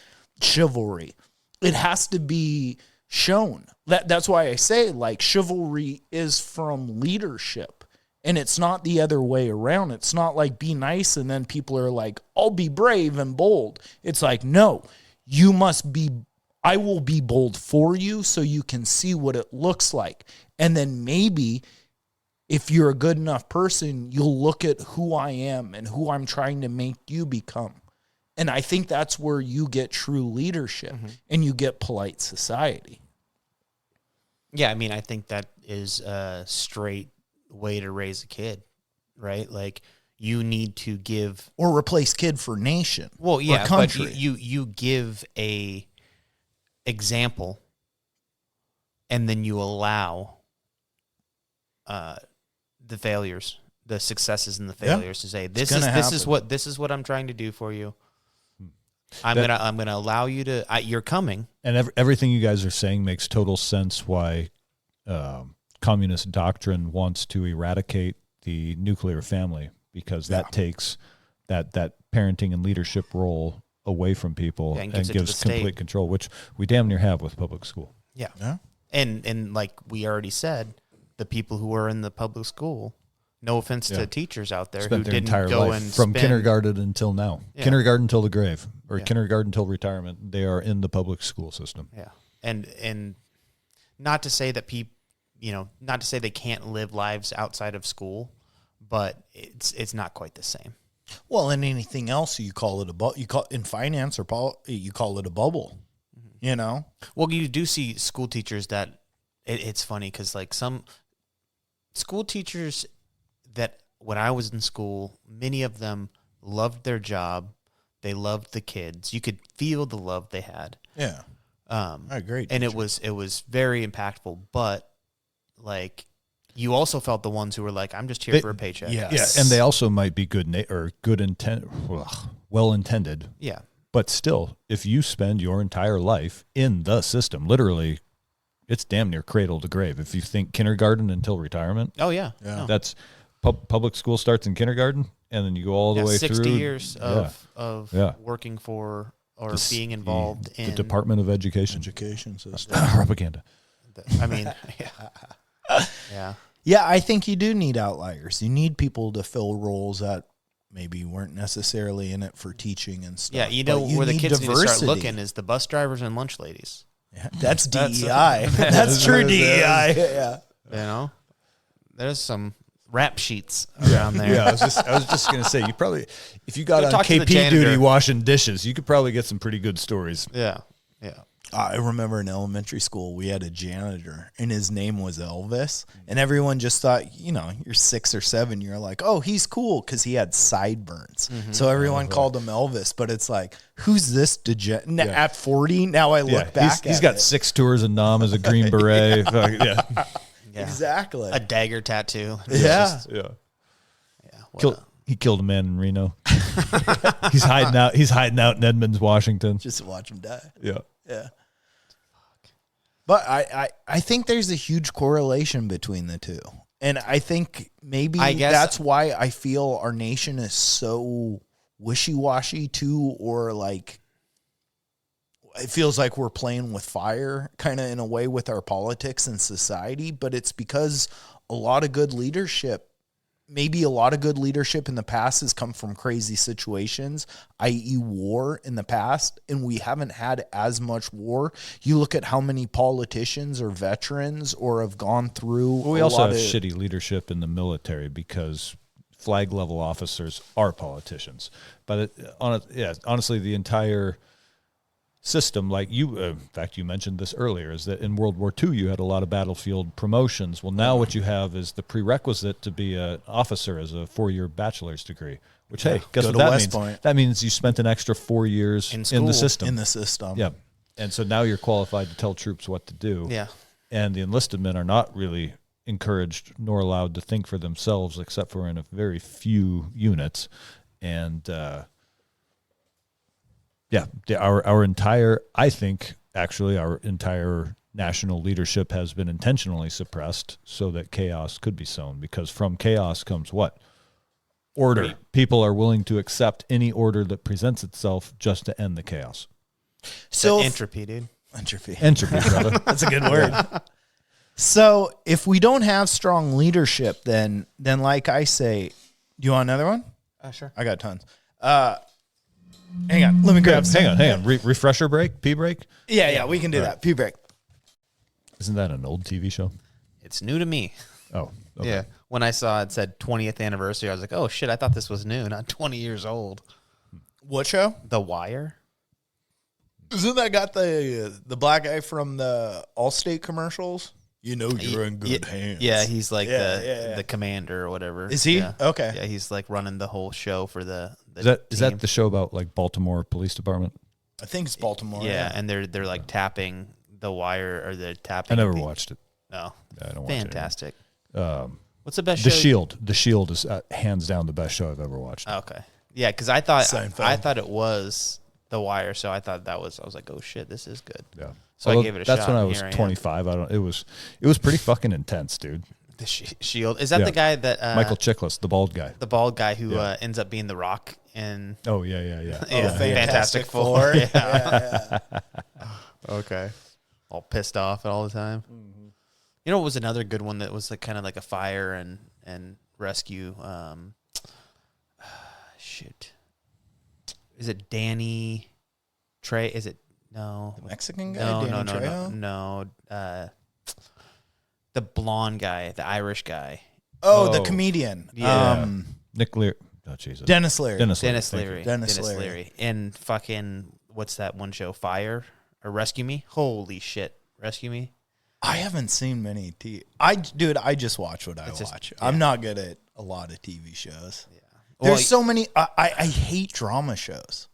chivalry. It has to be shown. That's why I say, like, chivalry is from leadership, and it's not the other way around. It's not like be nice and then people are like, I'll be brave and bold. It's like, no, I will be bold for you so you can see what it looks like. And then maybe if you're a good enough person, you'll look at who I am and who I'm trying to make you become. And I think that's where you get true leadership and you get polite society. Yeah, I mean, I think that is a straight way to raise a kid, right? Like, you need to give... Or replace kid for nation. Well, yeah, or country. But you give a example, and then you allow the failures, the successes and the failures to say, this is what I'm trying to do for you. I'm gonna allow you to. You're coming, and everything you guys are saying makes total sense. Why communist doctrine wants to eradicate the nuclear family, because that takes that parenting and leadership role away from people and gives complete control, which we damn near have with public school. Yeah. And like we already said, the people who are in the public school No offense Yeah. to teachers out there Spent who their didn't entire go life and from spend, kindergarten until now. Yeah. Kindergarten till the grave, or Yeah. kindergarten till retirement. They are in the public school system. Yeah, and not to say that people, not to say they can't live lives outside of school, but it's not quite the same. Well, in anything else, you call it you call in finance or you call it a bubble. You know. Well, you do see school teachers that it's funny because like some school teachers that when I was in school, many of them loved their job. They loved the kids. You could feel the love they had. Yeah. I agree. And it was very impactful, but like you also felt the ones who were like, I'm just here for a paycheck. Yes. Yeah, and they also might be well intended. Yeah. But still, if you spend your entire life in the system, literally, it's damn near cradle to grave. If you think kindergarten until retirement, Oh yeah. Yeah. No. that's public school starts in kindergarten, and then you go all the way 60 through. years of Yeah. working for or The- being involved the in Department of Education. Education system. Propaganda. I mean, yeah. Yeah, I think you do need outliers. You need people to fill roles that maybe weren't necessarily in it for teaching and stuff. Yeah, you know But where the need kids need to start diversity. looking is the bus drivers and lunch ladies. Yeah, that's DEI. That's true DEI. Yeah. You know, there's some rap sheets around there. Yeah, I was just gonna say, you probably, if you got Go on talk to the KP janitor. duty washing dishes, you could probably get some pretty good stories. Yeah. I remember in elementary school, we had a janitor, and his name was Elvis. And everyone just thought, you're 6 or 7. You're like, oh, he's cool because he had sideburns. So everyone called him Elvis. But it's like, who's this degenerate? At 40, now I look back he's at got it. 6 tours of Nam as a Green Beret. Yeah. Yeah. Exactly. A dagger tattoo. Yeah. Yeah. Yeah. He killed a man in Reno. He's hiding out in Edmonds, Washington. Just to watch him die. Yeah. Yeah. But I think there's a huge correlation between the two. And I think maybe that's why I feel our nation is so wishy-washy too, or like it feels like we're playing with fire kind of in a way with our politics and society. But it's because a lot of good leadership in the past has come from crazy situations, i.e. war in the past, and we haven't had as much war. You look at how many politicians are veterans or have gone through. Well, we also have shitty leadership in the military because flag level officers are politicians. But honestly, the entire system, like in fact, you mentioned this earlier, is that in World War II you had a lot of battlefield promotions. Well, now what you have is the prerequisite to be an officer as a 4-year bachelor's degree. Which, hey, guess what that means? Point. That means you spent an extra 4 years in the system. In the system. Yeah, and so now you're qualified to tell troops what to do. Yeah. And the enlisted men are not really encouraged nor allowed to think for themselves, except for in a very few units. And our entire national leadership has been intentionally suppressed so that chaos could be sown, because from chaos comes what? Order. Right. People are willing to accept any order that presents itself just to end the chaos. So Entropy, dude. Entropy. Entropy, brother. That's a good word. So if we don't have strong leadership, then like I say, do you want another one? Sure. I got tons. Hang on. Let me grab some. Hang on. Refresher break? Pee break? Yeah, we can do that. Pee break. Isn't that an old TV show? It's new to me. Oh, okay. Yeah. When I saw it said 20th anniversary, I was like, oh shit, I thought this was new, not 20 years old. What show? The Wire. Isn't that got the black guy from the Allstate commercials? You know you're in good hands. Yeah, he's like Yeah. the commander or whatever. Is he? Yeah. Okay. Yeah, he's like running the whole show for the Is that team. the show about like Baltimore Police Department? I think it's Baltimore. Yeah, and they're like tapping the wire, or they're tapping. I never watched it. No. Yeah, I don't watch Fantastic. it. What's the best The show? Shield. The Shield is hands down the best show I've ever watched. Okay. Yeah, because I thought Seinfeld. it was The Wire, so I was like, oh shit, this is good. Yeah. So I gave it a That's shot. when I and was here am. 25. It was pretty fucking intense, dude. The Shield. Is that Yeah. the guy that Michael Chiklis, the bald guy. the bald guy who Yeah. ends up being the Rock in Oh yeah. yeah, Fantastic Four. Four. Yeah. Okay. All pissed off all the time. You know what was another good one that was like kind of like a fire and rescue. Shit. Is it Danny Trey? Is it no The Mexican guy, No, Danny no, Trejo? no. The blonde guy, the Irish guy, Oh, the Oh. comedian. Yeah. Nick Lear. Oh, Jesus. Dennis Leary. Dennis Leary. Dennis Thank you. Leary, Dennis Dennis Leary. Leary, and fucking what's that one show? Fire or Rescue Me? Holy shit, Rescue Me. I haven't seen many dude, I just watch what I watch. I'm not good at a lot of TV shows. Yeah. There's so many. I hate drama shows,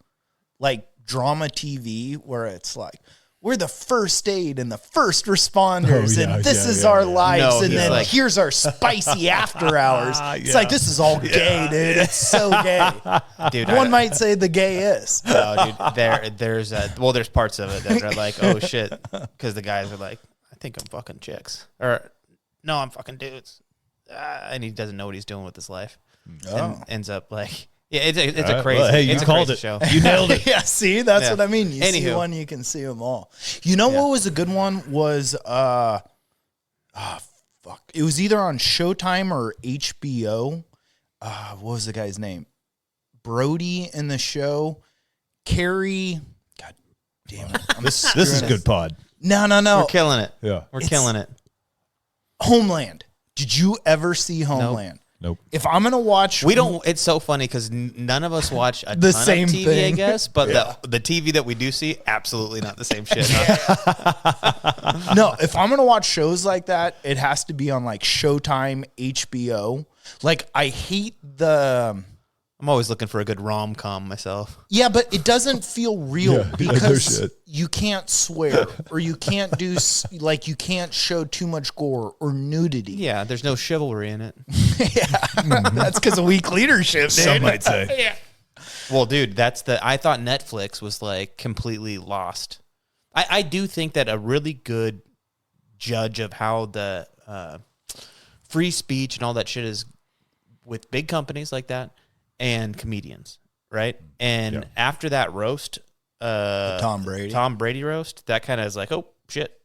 like drama TV, where it's like we're the first aid and the first responders, and this is our lives, No, and he's then like- here's our spicy after hours. It's like this is all gay, dude. It's so gay. dude. One might say the gayest. No, dude. There's parts of it that are like, oh shit, because the guys are like, I think I'm fucking chicks, or no, I'm fucking dudes, and he doesn't know what he's doing with his life, and ends up like, yeah, it's a crazy. Well, hey, you it's a called crazy it. show. You nailed it. Yeah, see, that's Yeah. what I mean. You see Anywho. one, you can see them all. You know what was a good one was fuck. It was either on Showtime or HBO. What was the guy's name? Brody in the show. Carrie. God damn it. This is good pod. No. We're killing it. Yeah. We're killing it. Homeland. Did you ever see Homeland? Nope. If I'm gonna watch, We don't. It's so funny because none of us watch a The ton same of TV, I thing. guess. But the TV that we do see, absolutely not the same shit. Huh? No, if I'm gonna watch shows like that, it has to be on like Showtime, HBO. Like I hate the. I'm always looking for a good rom-com myself. Yeah, but it doesn't feel real Yeah, no because shit. you can't swear or you can't do like you can't show too much gore or nudity. Yeah, there's no chivalry in it. That's because of weak leadership, dude. Some might say. Yeah. Well, dude, I thought Netflix was like completely lost. I do think that a really good judge of how the free speech and all that shit is with big companies like that and comedians, right? And after that roast, Tom Brady roast, that kind of is like, oh shit,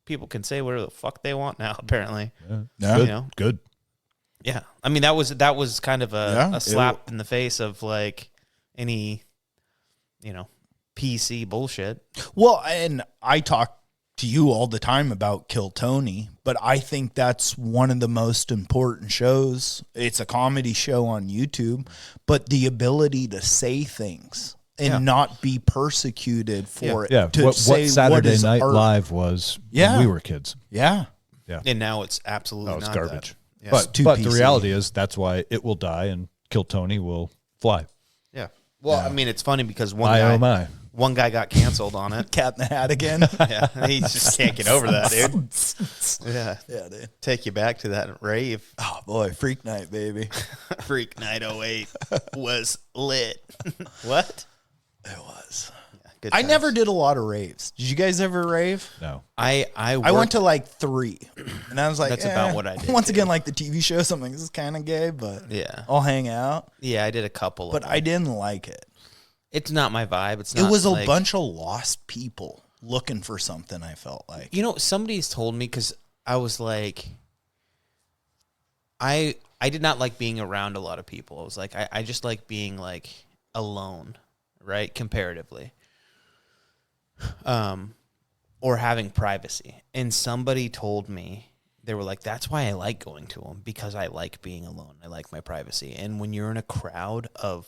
people can say whatever the fuck they want now. Apparently, Yeah. Good. You know? Good. yeah. I mean, that was kind of Yeah, a slap in the face of like any, PC bullshit. Well, and I talk to you all the time about Kill Tony, but I think that's one of the most important shows. It's a comedy show on YouTube, but the ability to say things and not be persecuted for it. Yeah. To What say Saturday is Night art. Live was Yeah. when we were kids. Yeah. And now it's absolutely That was not garbage. That. Yeah. But too the PC. reality is that's why it will die and Kill Tony will fly. Yeah. Well, I mean, it's funny because My oh my. one guy got canceled on it. Cat in the Hat again. Yeah, he just can't get over that, dude. Yeah, Yeah, dude. take you back to that rave. Oh boy, Freak Night, baby. Freak Night 08 was lit. What? It was. Good I times. never did a lot of raves. Did you guys ever rave? No. I went to like 3, and I was like, That's about what I did, Once too. again, like the TV show, something this is kind of gay, but Yeah. I'll hang out. Yeah, I did a couple. But of I them. didn't like it. It's not my vibe. It's not. It was a like- bunch of lost people looking for something. I felt like. You know, somebody's told me because I was like, I did not like being around a lot of people. I was like, I just like being like alone, right? Comparatively. Or having privacy. And somebody told me, they were like, that's why I like going to them, because I like being alone. I like my privacy. And when you're in a crowd of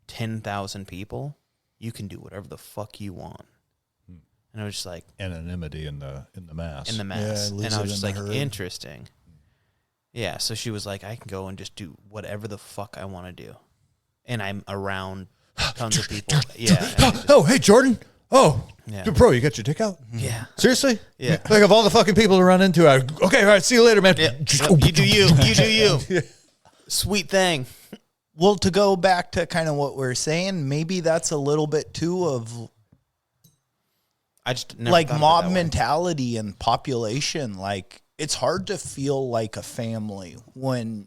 10,000 people, you can do whatever the fuck you want. And I was just like, Anonymity in the mass. in the mass. lose And I it was just in like, the herd. interesting. Yeah, so she was like, I can go and just do whatever the fuck I want to do. And I'm around tons of people. Yeah. and I just- Oh, hey, Jordan. Oh, Yeah. bro, you got your dick out? yeah. Seriously? Yeah. Like, of all the fucking people to run into, okay, all right, see you later, man. Yeah. You do you. You do you. Sweet thing. Well, to go back to kind of what we're saying, maybe that's a little bit too of I just never like thought of it mob that way. mentality and population. Like it's hard to feel like a family when,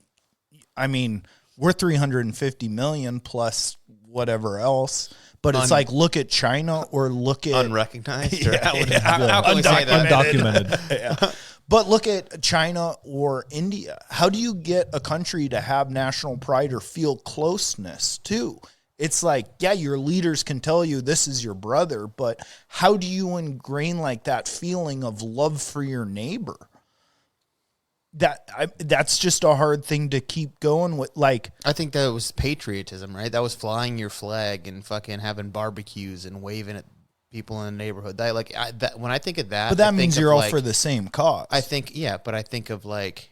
I mean, we're 350 million plus whatever else. But it's like, look at China or look at Unrecognized? Or Yeah, how, yeah. how can we say that? Undocumented. But look at China or India. How do you get a country to have national pride or feel closeness too? It's like, yeah, your leaders can tell you this is your brother, but how do you ingrain like that feeling of love for your neighbor? That's just a hard thing to keep going with. Like, I think that was patriotism, right? That was flying your flag and fucking having barbecues and waving at people in the neighborhood. When I think of that, but that I think means of you're all like, for the same cause. but I think of like,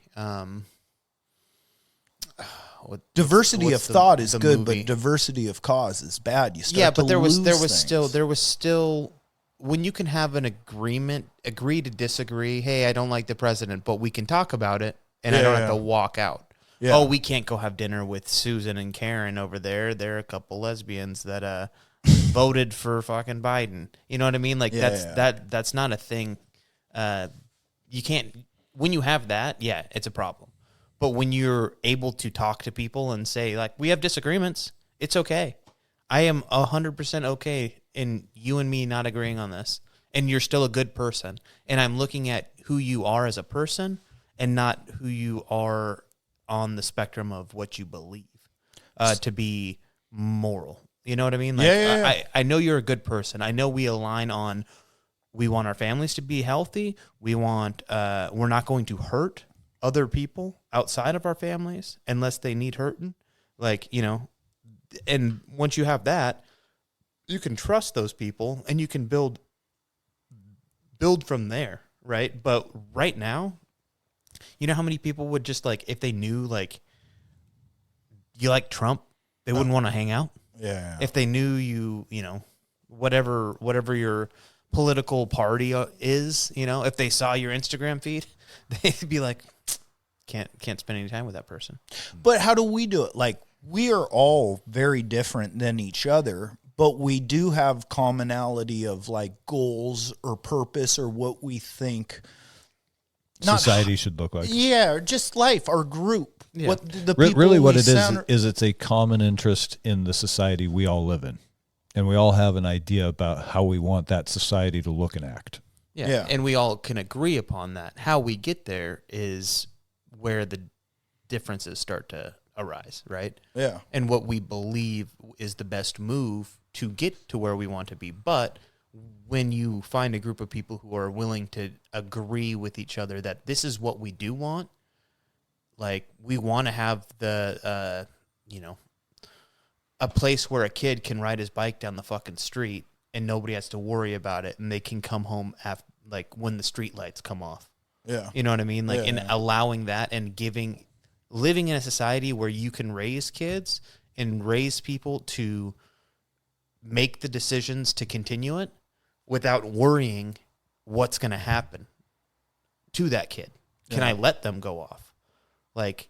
diversity of thought is good, movie? but diversity of cause is bad. You start to there was lose still when you can have an agreement, agree to disagree. Hey, I don't like the president, but we can talk about it, and I don't have to walk out. Yeah. Oh, we can't go have dinner with Susan and Karen over there. They're a couple lesbians that voted for fucking Biden. You know what I mean? Like that's not a thing. You can't when you have that. Yeah, it's a problem. But when you're able to talk to people and say, like, we have disagreements, it's okay. I am 100% okay in you and me not agreeing on this. And you're still a good person. And I'm looking at who you are as a person and not who you are on the spectrum of what you believe to be moral. You know what I mean? Like, I know you're a good person. I know we align on we want our families to be healthy. We want we're not going to hurt other people outside of our families unless they need hurting. Like, you know, and once you have that, you can trust those people and you can build from there, right? But right now, you know how many people would just like, if they knew like you like Trump, they wouldn't want to hang out. Yeah. If they knew you know, whatever your political party is, you know, if they saw your Instagram feed, they'd be like, can't spend any time with that person. But how do we do it? Like, we are all very different than each other, but we do have commonality of like goals or purpose or what we think society should look like. Yeah, or just life, our group. Yeah. What the people really what we it sound, is it's a common interest in the society we all live in. And we all have an idea about how we want that society to look and act. Yeah. And we all can agree upon that. How we get there is where the differences start to arise, right? Yeah. And what we believe is the best move to get to where we want to be. But when you find a group of people who are willing to agree with each other that this is what we do want, like we want to have the, a place where a kid can ride his bike down the fucking street and nobody has to worry about it and they can come home after, like when the street lights come off. Yeah. You know what I mean? Like allowing that and living in a society where you can raise kids and raise people to make the decisions to continue it without worrying what's going to happen to that kid. Can I let them go off? Like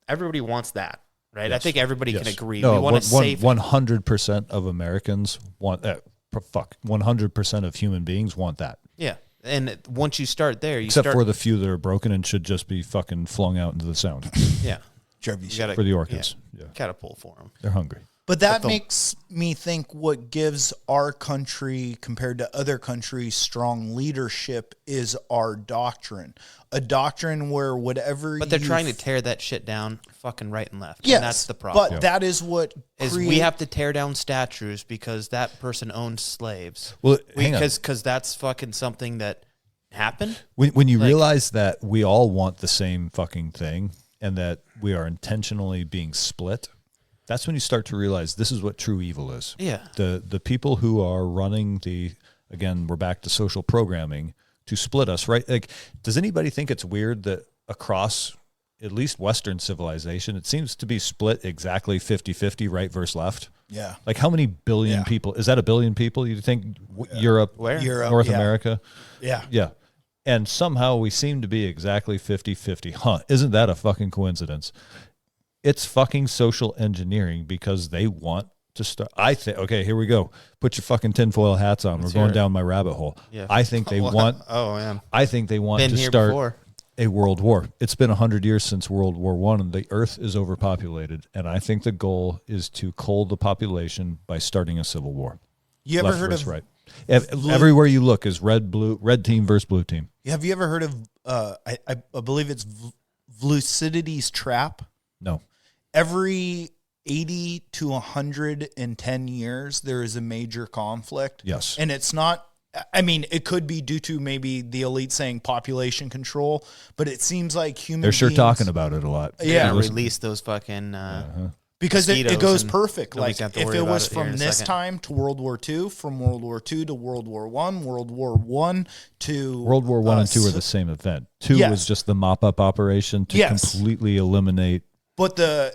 everybody wants that, right? Yes. I think everybody can agree. No, we want to save 100% of Americans want 100% of human beings want that. Yeah. And once you start there, except for the few that are broken and should just be fucking flung out into the sound. Yeah. For the orchids. Yeah. Catapult for them. They're hungry. But that makes me think what gives our country compared to other countries strong leadership is our doctrine. A doctrine where whatever But they're trying to tear that shit down fucking right and left. Yes, and that's the problem. But that is what we have to tear down statues because that person owned slaves. Well, because that's fucking something that happened. When you realize that we all want the same fucking thing and that we are intentionally being split, that's when you start to realize this is what true evil is. Yeah. The people who are running again, we're back to social programming to split us, right? Like, does anybody think it's weird that across at least Western civilization, it seems to be split exactly 50-50, right versus left? Yeah. Like how many billion people, is that a billion people? You think Europe, North America? Yeah. Yeah. And somehow we seem to be exactly 50-50. Huh. Isn't that a fucking coincidence? It's fucking social engineering because they want to start. I think, okay, here we go. Put your fucking tinfoil hats on. We're going down my rabbit hole. Yeah. I think they want. Oh man. I think they want to start a world war. It's been 100 years since World War I, and the Earth is overpopulated. And I think the goal is to cull the population by starting a civil war. You ever heard of right? Everywhere you look is red team versus blue team. Have you ever heard of, I believe it's Lucidity's Trap? No. Every 80 to 110 years, there is a major conflict. Yes. And it's not, I mean, it could be due to maybe the elite saying population control, but it seems like They're sure beings, talking about it a lot. Yeah. Release those fucking because it goes and perfect. Like nobody's gonna have to if worry it about was it here in from a this second. time to World War II, from World War II to World War I, World War I to World War I and II are the same event. Two Yes. was just the mop-up operation to Yes. completely eliminate, but the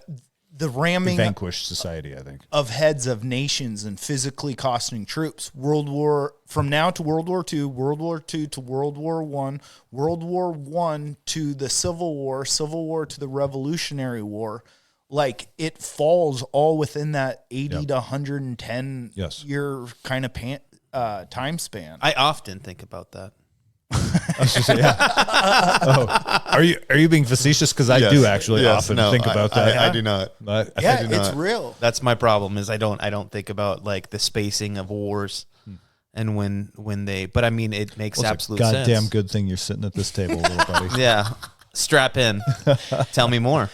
ramming vanquish society, I think. of heads of nations and physically costing troops. From now to World War II, World War II to World War I, World War I to the Civil War to the Revolutionary War. Like it falls all within that 80 to 110 Yes. year kind of time span. I often think about that. Are you being facetious? Because I do actually often think about that. I do not. But I Yeah, think- it's real. That's my problem. Is I don't think about like the spacing of wars, and when they. But I mean, it makes it's a absolute goddamn sense. good thing you're sitting at this table, little buddy. Yeah, strap in. Tell me more.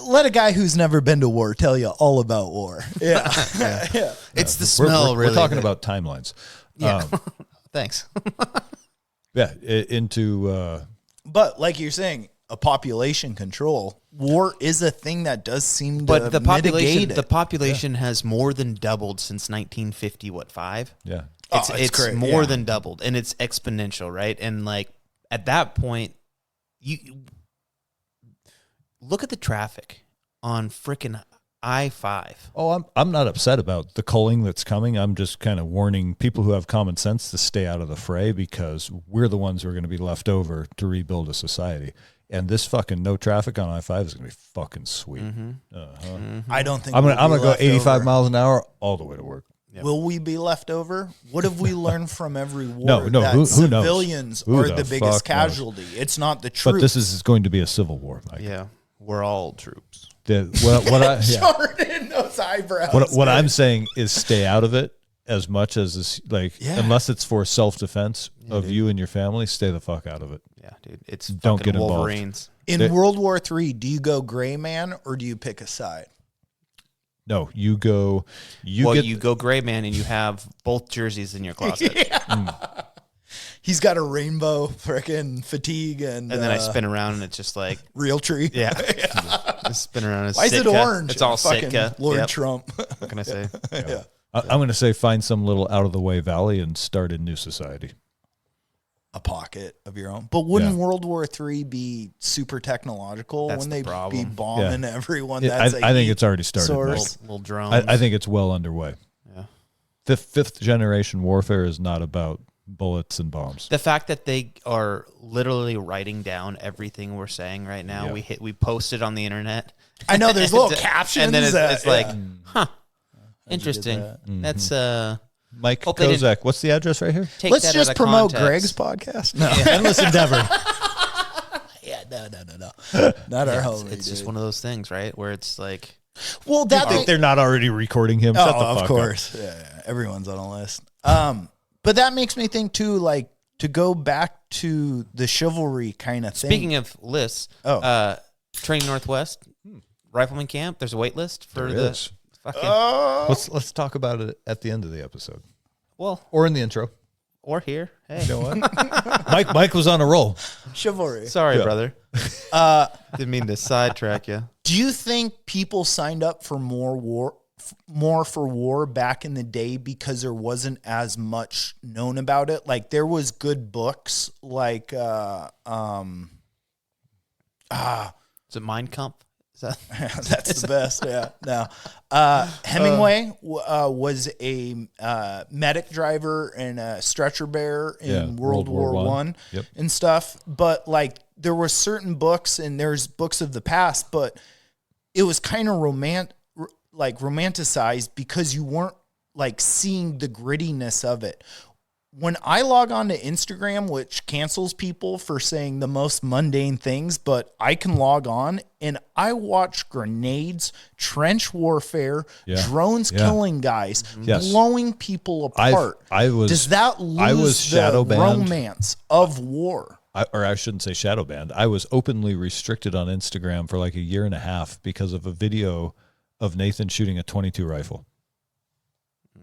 Let a guy who's never been to war tell you all about war. Yeah. Yeah. It's the smell. We're really. talking about timelines. Yeah. Thanks. Yeah, into But like you're saying, a population control, war is a thing that does seem to But the population, mitigate it. the population has more than doubled since 1950. What, 5? yeah. It's, it's great, more yeah. than doubled, and it's exponential, right? And like at that point, you look at the traffic on frickin' I-5. Oh, I'm not upset about the culling that's coming. I'm just kind of warning people who have common sense to stay out of the fray because we're the ones who are going to be left over to rebuild a society. And this fucking no traffic on I-5 is going to be fucking sweet. I don't think I'm we'll gonna be go left 85 over. miles an hour all the way to work. Will we be left over? What have we learned from every war? No, that who knows? civilians Who are the the biggest fuck knows? casualty. It's not the truth. But this is going to be a civil war. Mike. Yeah, we're all troops. Jordan, those eyebrows. What I'm saying is stay out of it as much as this, Yeah. unless it's for self-defense of you and your family, stay the fuck out of it. Yeah, dude, it's Don't fucking get involved. Wolverines. In World War III, do you go gray man or do you pick a side? No, you go. You go gray man, and you have both jerseys in your closet, He's got a rainbow frickin' fatigue and and then I spin around, and it's just like real tree. yeah, Just spin around. It's Why is it Sitka. orange? It's all fucking Sitka. Lord Yep. Trump. What can I say? Yeah. I'm going to say find some little out of the way valley and start a new society. A pocket of your own. But wouldn't Yeah. World War III be super technological That's when the they problem. be bombing everyone? Yeah, That's I think it's already started. source. Mike. Little drones. I think it's well underway. Yeah. Fifth generation warfare is not about bullets and bombs. The fact that they are literally writing down everything we're saying right now, Yeah. we post it on the internet. I know there's little captions. and then it's like, yeah. huh, interesting. That's Mike Hope they didn't Kozak, what's the address right here? take Let's that just out of promote context. Greg's podcast. No, Endless Endeavor. yeah, no. Not our homie. It's just one of those things, right? Where it's like, Well, I that think they're not already recording him. Shut the fuck of up. course. Yeah, everyone's on a list. But that makes me think too, like to go back to the chivalry kind of thing. speaking of lists, Training Northwest, Rifleman Camp. There's a wait list for There the is. fucking Let's talk about it at the end of the episode well, or in the intro. or here. Hey, You know what? Mike was on a roll. chivalry. sorry, brother. Didn't mean to sidetrack you. Do you think people signed up for more for war back in the day because there wasn't as much known about it? Like there was good books like Is it Mein Kampf? Is that that's the best. Yeah. No. Hemingway was a medic driver and a stretcher bearer in World War I Yep. and stuff. But like there were certain books and there's books of the past, but it was kind of romanticized because you weren't like seeing the grittiness of it. When I log on to Instagram, which cancels people for saying the most mundane things, but I can log on and I watch grenades, trench warfare, drones killing guys, blowing people apart. I was Does that I was lose shadow the banned. romance of war? I shouldn't say shadow banned. I was openly restricted on Instagram for like a year and a half because of a video of Nathan shooting a .22 rifle.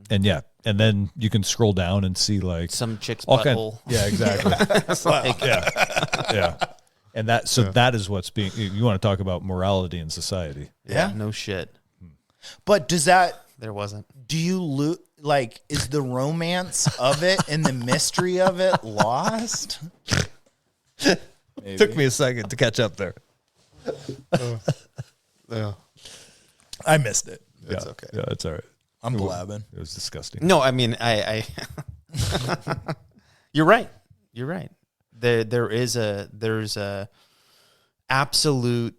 And yeah, and then you can scroll down and see like some chick's all butthole. yeah, exactly. Yeah. And that is what's being. You want to talk about morality in society? Yeah, no shit. But does that? There wasn't. Do you like? Is the romance of it and the mystery of it lost? Took me a second to catch up there. Yeah. I missed it. It's okay. Yeah, it's all right. I'm blabbing. It was disgusting. No, I mean, I You're right. You're right. There's a absolute.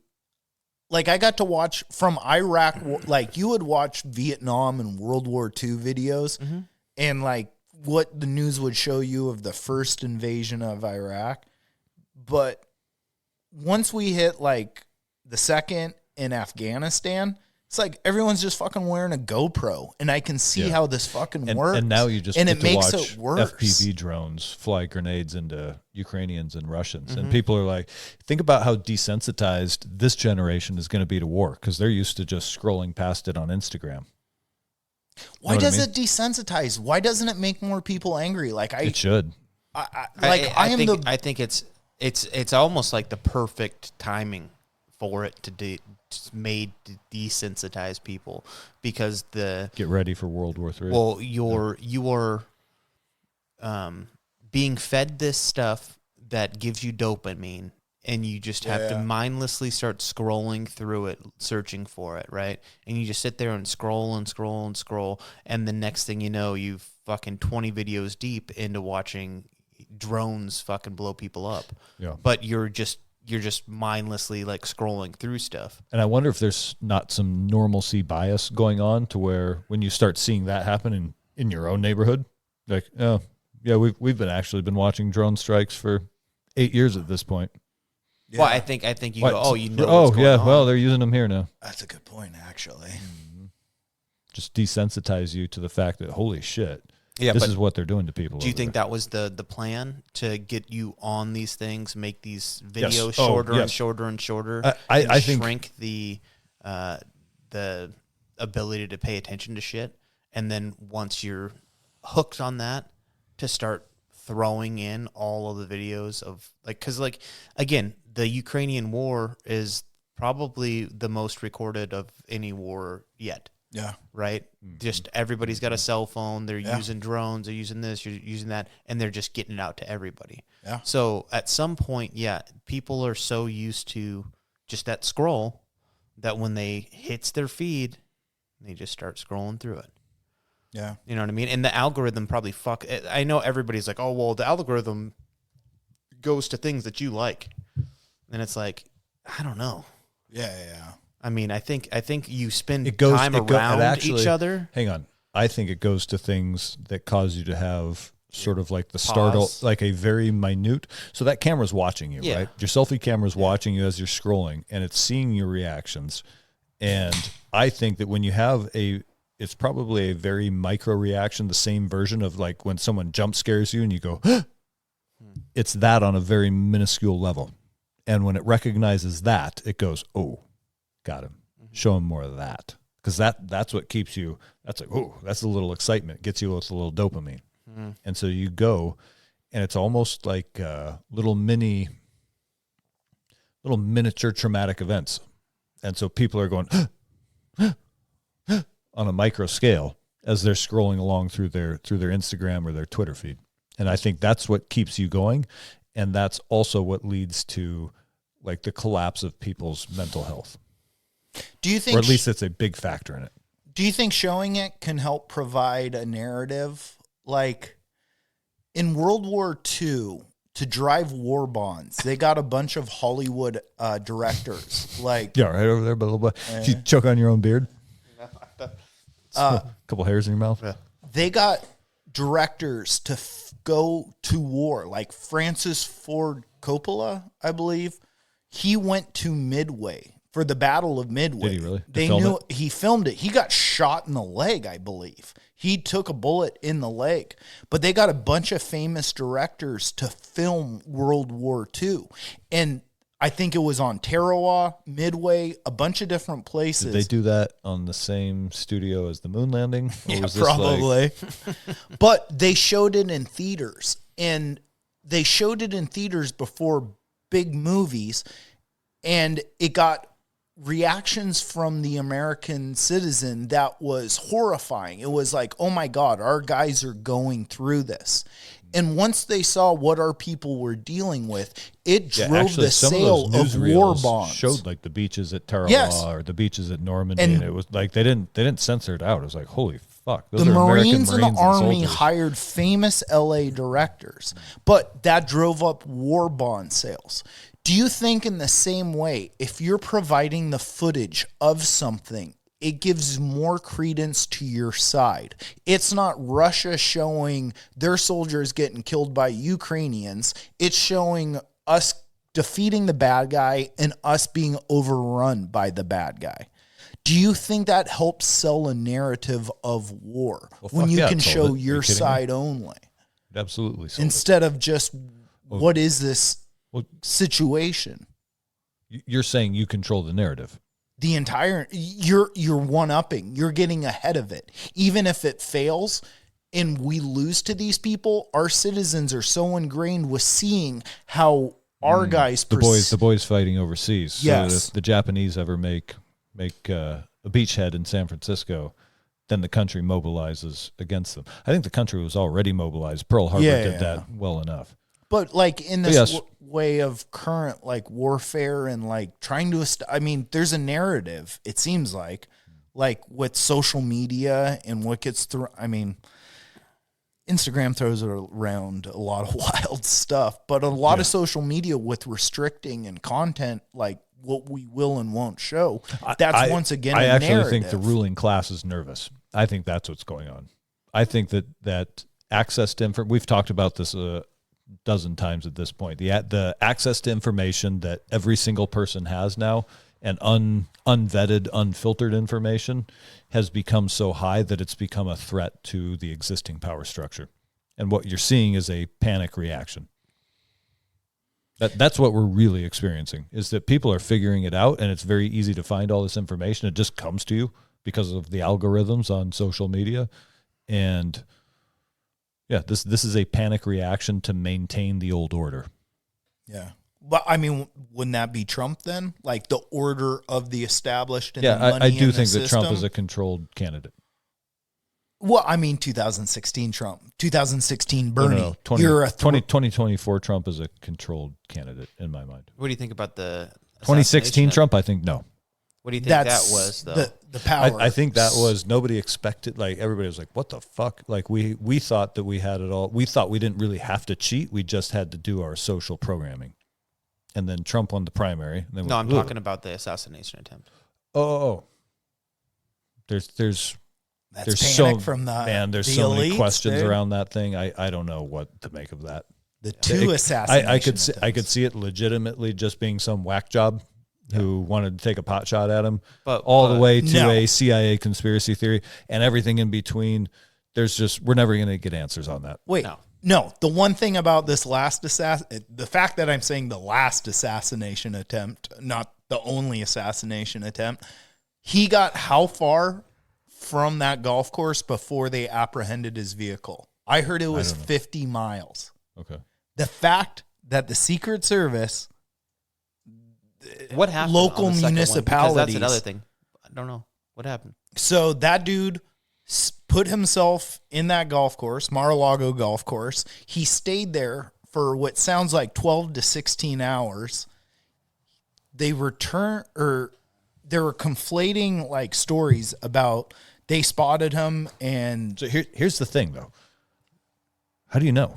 Like I got to watch from Iraq, like you would watch Vietnam and World War II videos, and like what the news would show you of the first invasion of Iraq. But once we hit like the second in Afghanistan, it's like everyone's just fucking wearing a GoPro, and I can see how this fucking works. And now you just and get it to makes watch it worse. FPV drones fly grenades into Ukrainians and Russians, and people are like, think about how desensitized this generation is going to be to war because they're used to just scrolling past it on Instagram. Why does it desensitize? Why doesn't it make more people angry? Like It should. I think it's almost like the perfect timing for it it's made to desensitize people because Get ready for World War III. Well, you're being fed this stuff that gives you dopamine, and you just have to mindlessly start scrolling through it, searching for it, right? And you just sit there and scroll and scroll and scroll, and the next thing you know, you've fucking 20 videos deep into watching drones fucking blow people up. Yeah. But you're just mindlessly like scrolling through stuff. And I wonder if there's not some normalcy bias going on to where when you start seeing that happen in your own neighborhood, like, oh, yeah, we've been watching drone strikes for 8 years at this point. Yeah. Well, I think you go, oh, you know what's going on. Well, they're using them here now. That's a good point, actually. Just desensitize you to the fact that, holy shit, yeah, this is what they're doing to people. Do you think that was the plan to get you on these things, make these videos shorter and shorter and shorter? I think shrink the ability to pay attention to shit, and then once you're hooked on that, to start throwing in all of the videos of like, because like again, the Ukrainian war is probably the most recorded of any war yet. Yeah. Right? Just everybody's got a cell phone. They're using drones. They're using this. You're using that. And they're just getting it out to everybody. Yeah. So at some point, people are so used to just that scroll that when they hits their feed, they just start scrolling through it. Yeah. You know what I mean? And the algorithm probably I know everybody's like, oh, well, the algorithm goes to things that you like. And it's like, I don't know. Yeah. I mean, I think you spend time around each other. Hang on. I think it goes to things that cause you to have sort of like the startle, like a very minute. So that camera's watching you, right? Your selfie camera's watching you as you're scrolling, and it's seeing your reactions. And I think that when you have it's probably a very micro reaction, the same version of like when someone jump scares you and you go, it's that on a very minuscule level. And when it recognizes that, it goes, oh, got him. Show him more of that. Because that's what keeps you, that's like, oh, that's a little excitement. Gets you with a little dopamine. And so you go, and it's almost like little miniature traumatic events. And so people are going, on a micro scale as they're scrolling along through their Instagram or their Twitter feed. And I think that's what keeps you going. And that's also what leads to like the collapse of people's mental health. Do you think, or at least it's a big factor in it. Do you think showing it can help provide a narrative? Like in World War II, to drive war bonds, they got a bunch of Hollywood directors. Like, yeah, right over there, blah, blah, blah. Did you choke on your own beard? A couple hairs in your mouth. Yeah. They got directors to go to war, like Francis Ford Coppola, I believe. He went to Midway for the Battle of Midway. Did he really? They knew he filmed it. He got shot in the leg, I believe. He took a bullet in the leg. But they got a bunch of famous directors to film World War II. And I think it was on Tarawa, Midway, a bunch of different places. Did they do that on the same studio as the moon landing? Or Yeah, was this probably. But they showed it in theaters. And they showed it in theaters before big movies. And it got reactions from the American citizen that was horrifying. It was like, oh my God, our guys are going through this. And once they saw what our people were dealing with, it drove the sale of war bonds. Showed like the beaches at Tarawa or the beaches at Normandy, and it was like they didn't censor it out. It was like, holy fuck, those the are Marines and the American Army soldiers. hired famous LA directors, but that drove up war bond sales. Do you think in the same way, if you're providing the footage of something, it gives more credence to your side? It's not Russia showing their soldiers getting killed by Ukrainians. It's showing us defeating the bad guy and us being overrun by the bad guy. Do you think that helps sell a narrative of war when you can show your side only? Absolutely. Instead of just, what is this situation? You're saying you control the narrative. The entire, you're one-upping. You're getting ahead of it. Even if it fails and we lose to these people, our citizens are so ingrained with seeing how our guys... The boys fighting overseas. Yes. So if the Japanese ever make a beachhead in San Francisco, then the country mobilizes against them. I think the country was already mobilized. Pearl Harbor did that well enough. But like in this way of current like warfare and like trying to, I mean, there's a narrative, it seems like with social media and what gets through. I mean, Instagram throws around a lot of wild stuff, but a lot of social media with restricting and content, like what we will and won't show. That's once again, I a actually narrative. think the ruling class is nervous. I think that's what's going on. I think that access to information, we've talked about this dozen times at this point. The access to information that every single person has now, and unvetted, unfiltered information, has become so high that it's become a threat to the existing power structure. And what you're seeing is a panic reaction. That's what we're really experiencing, is that people are figuring it out, and it's very easy to find all this information. It just comes to you because of the algorithms on social media. And yeah, this is a panic reaction to maintain the old order. Yeah. But I mean, wouldn't that be Trump then? Like the order of the established and Yeah, the money I do in think the that Trump system? is a controlled candidate. Well, I mean, 2016 Trump, 2016 Bernie. No, 2024 Trump is a controlled candidate in my mind. What do you think about the 2016 Trump? I think no. What do you think that was, though? The power. I think that was, nobody expected, like everybody was like, what the fuck? Like we thought that we had it all. We thought we didn't really have to cheat. We just had to do our social programming. And then Trump won the primary. And then I'm talking about the assassination attempt. Oh. There's That's so panic from there's the so elites, many questions dude. around that thing. I don't know what to make of that. The two assassinations. I could see it legitimately just being some whack job who wanted to take a pot shot at him, but the way to a CIA conspiracy theory and everything in between. We're never going to get answers on that. Wait, no. The one thing about this the fact that I'm saying the last assassination attempt, not the only assassination attempt, he got how far from that golf course before they apprehended his vehicle? I heard it was 50 miles. Okay. The fact that the Secret Service, what happened? Local municipalities. That's another thing. I don't know what happened. So that dude put himself in that golf course, Mar-a-Lago golf course. He stayed there for what sounds like 12 to 16 hours. They were conflating like stories about they spotted him, and So here's the thing though. How do you know?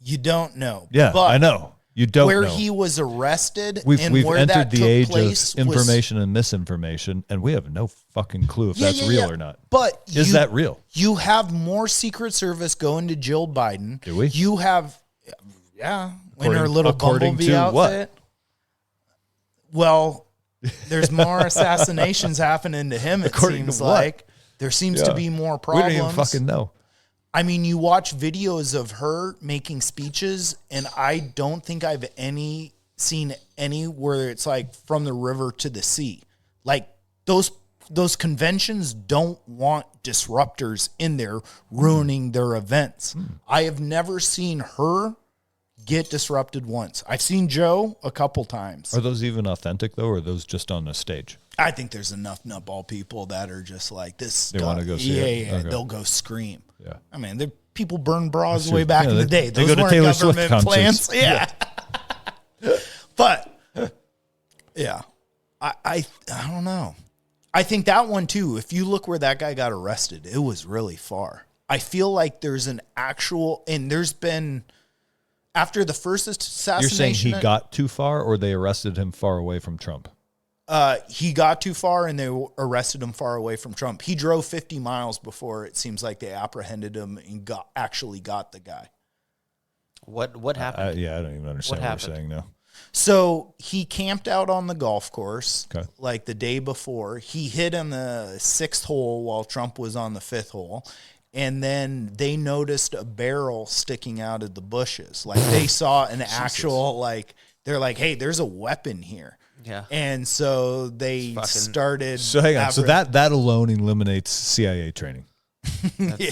you don't know. Yeah, but I know. You don't where know. he was arrested We've and where entered that the took age place of information and misinformation, and we have no fucking clue if that's real or not. But is that real? You have more Secret Service going to Jill Biden. Do we? You have, in her little bumblebee outfit. What? Well, there's more assassinations happening to him, it According seems to what? like. There seems to be more We problems. don't even fucking know. I mean, you watch videos of her making speeches, and I don't think I've seen any where it's like from the river to the sea. Like those conventions don't want disruptors in there ruining their events. I have never seen her get disrupted once. I've seen Joe a couple times. Are those even authentic though, or are those just on a stage? I think there's enough nutball people that are just like this. They want to go see it? Yeah, Okay. they'll go scream. Yeah. I mean, the people burn bras That's way true. back Yeah, in the they- day. they Those go to weren't Taylor Swift government concerts. plans. Yeah. But yeah, I don't know. I think that one too, if you look where that guy got arrested, it was really far. I feel like there's an actual, and there's been, after the first assassination. You're saying he got too far, or they arrested him far away from Trump? He got too far and they arrested him far away from Trump. He drove 50 miles before it seems like they apprehended him and actually got the guy. What happened? Yeah, I don't even understand what you're saying now. So he camped out on the golf course Okay. like the day before. He hit on the 6th hole while Trump was on the 5th hole. And then they noticed a barrel sticking out of the bushes. Like they saw an actual, like, they're like, hey, there's a weapon here. Yeah. And so they started. So hang on. So that alone eliminates CIA training. Yeah.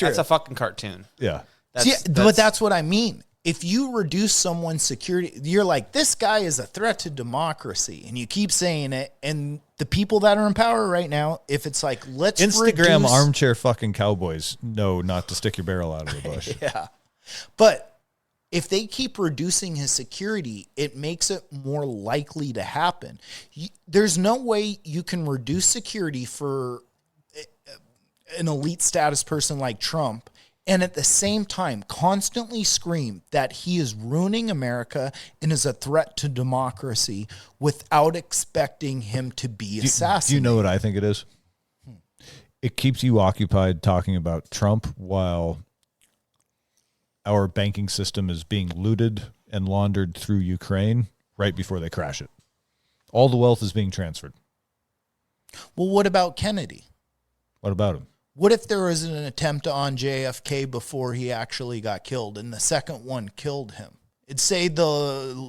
That's a fucking cartoon. Yeah. But that's what I mean. If you reduce someone's security, you're like, this guy is a threat to democracy. And you keep saying it. And the people that are in power right now, if it's like, let's Instagram reduce, armchair fucking cowboys know not to stick your barrel out of the bush. Yeah. But if they keep reducing his security, it makes it more likely to happen. There's no way you can reduce security for an elite status person like Trump and at the same time constantly scream that he is ruining America and is a threat to democracy without expecting him to be assassinated. Do you know what I think it is? It keeps you occupied talking about Trump while our banking system is being looted and laundered through Ukraine right before they crash it. All the wealth is being transferred. Well, what about Kennedy? What about him? What if there was an attempt on JFK before he actually got killed and the second one killed him? It'd say the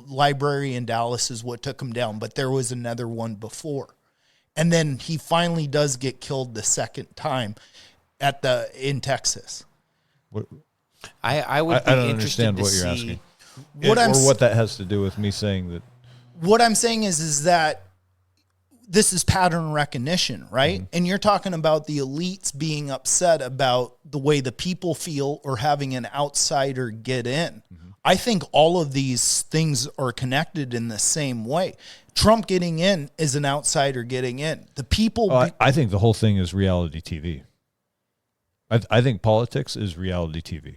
library in Dallas is what took him down, but there was another one before. And then he finally does get killed the second time in Texas. What, I would be I don't interested understand to what you're see. asking. Or what that has to do with me saying that. What I'm saying is that this is pattern recognition, right? Mm-hmm. And you're talking about the elites being upset about the way the people feel or having an outsider get in. Mm-hmm. I think all of these things are connected in the same way. Trump getting in is an outsider getting in. The people. I think the whole thing is reality TV. I think politics is reality TV.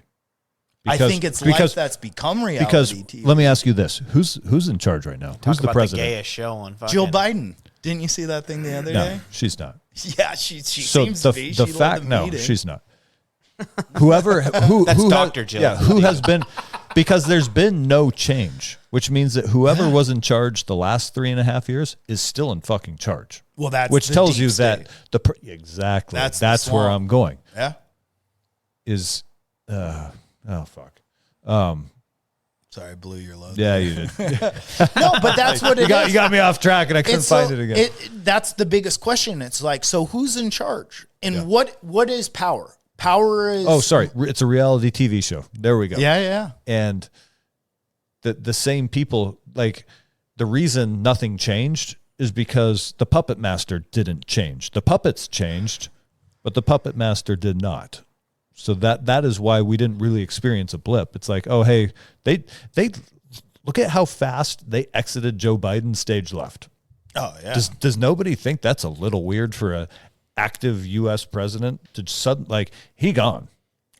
Because, I think it's life that's become reality TV. Let me ask you this: who's in charge right now? Who's the president? The gayest show on fucking Jill Biden. Didn't you see that thing the other day? No, she's not. Yeah, she seems to be. The fact, no, she's not. Whoever who That's who Dr. Jill. Yeah, who has been, because there's been no change, which means that whoever was in charge the last 3.5 years is still in fucking charge. Well, that's which the tells deep you state. that exactly That's that's where I'm going. Yeah. Is oh fuck. Sorry, I blew your load. Yeah, you did. No, but that's what it is. You got me off track, and I couldn't find it again. That's the biggest question. It's like, so who's in charge, and what is power? Power is. Oh, sorry, it's a reality TV show. There we go. Yeah. And the same people, like, the reason nothing changed is because the puppet master didn't change. The puppets changed, but the puppet master did not. So that is why we didn't really experience a blip. It's like, oh, hey, they look at how fast they exited Joe Biden's stage left. Oh, yeah. Does nobody think that's a little weird for a active U.S. president to he gone?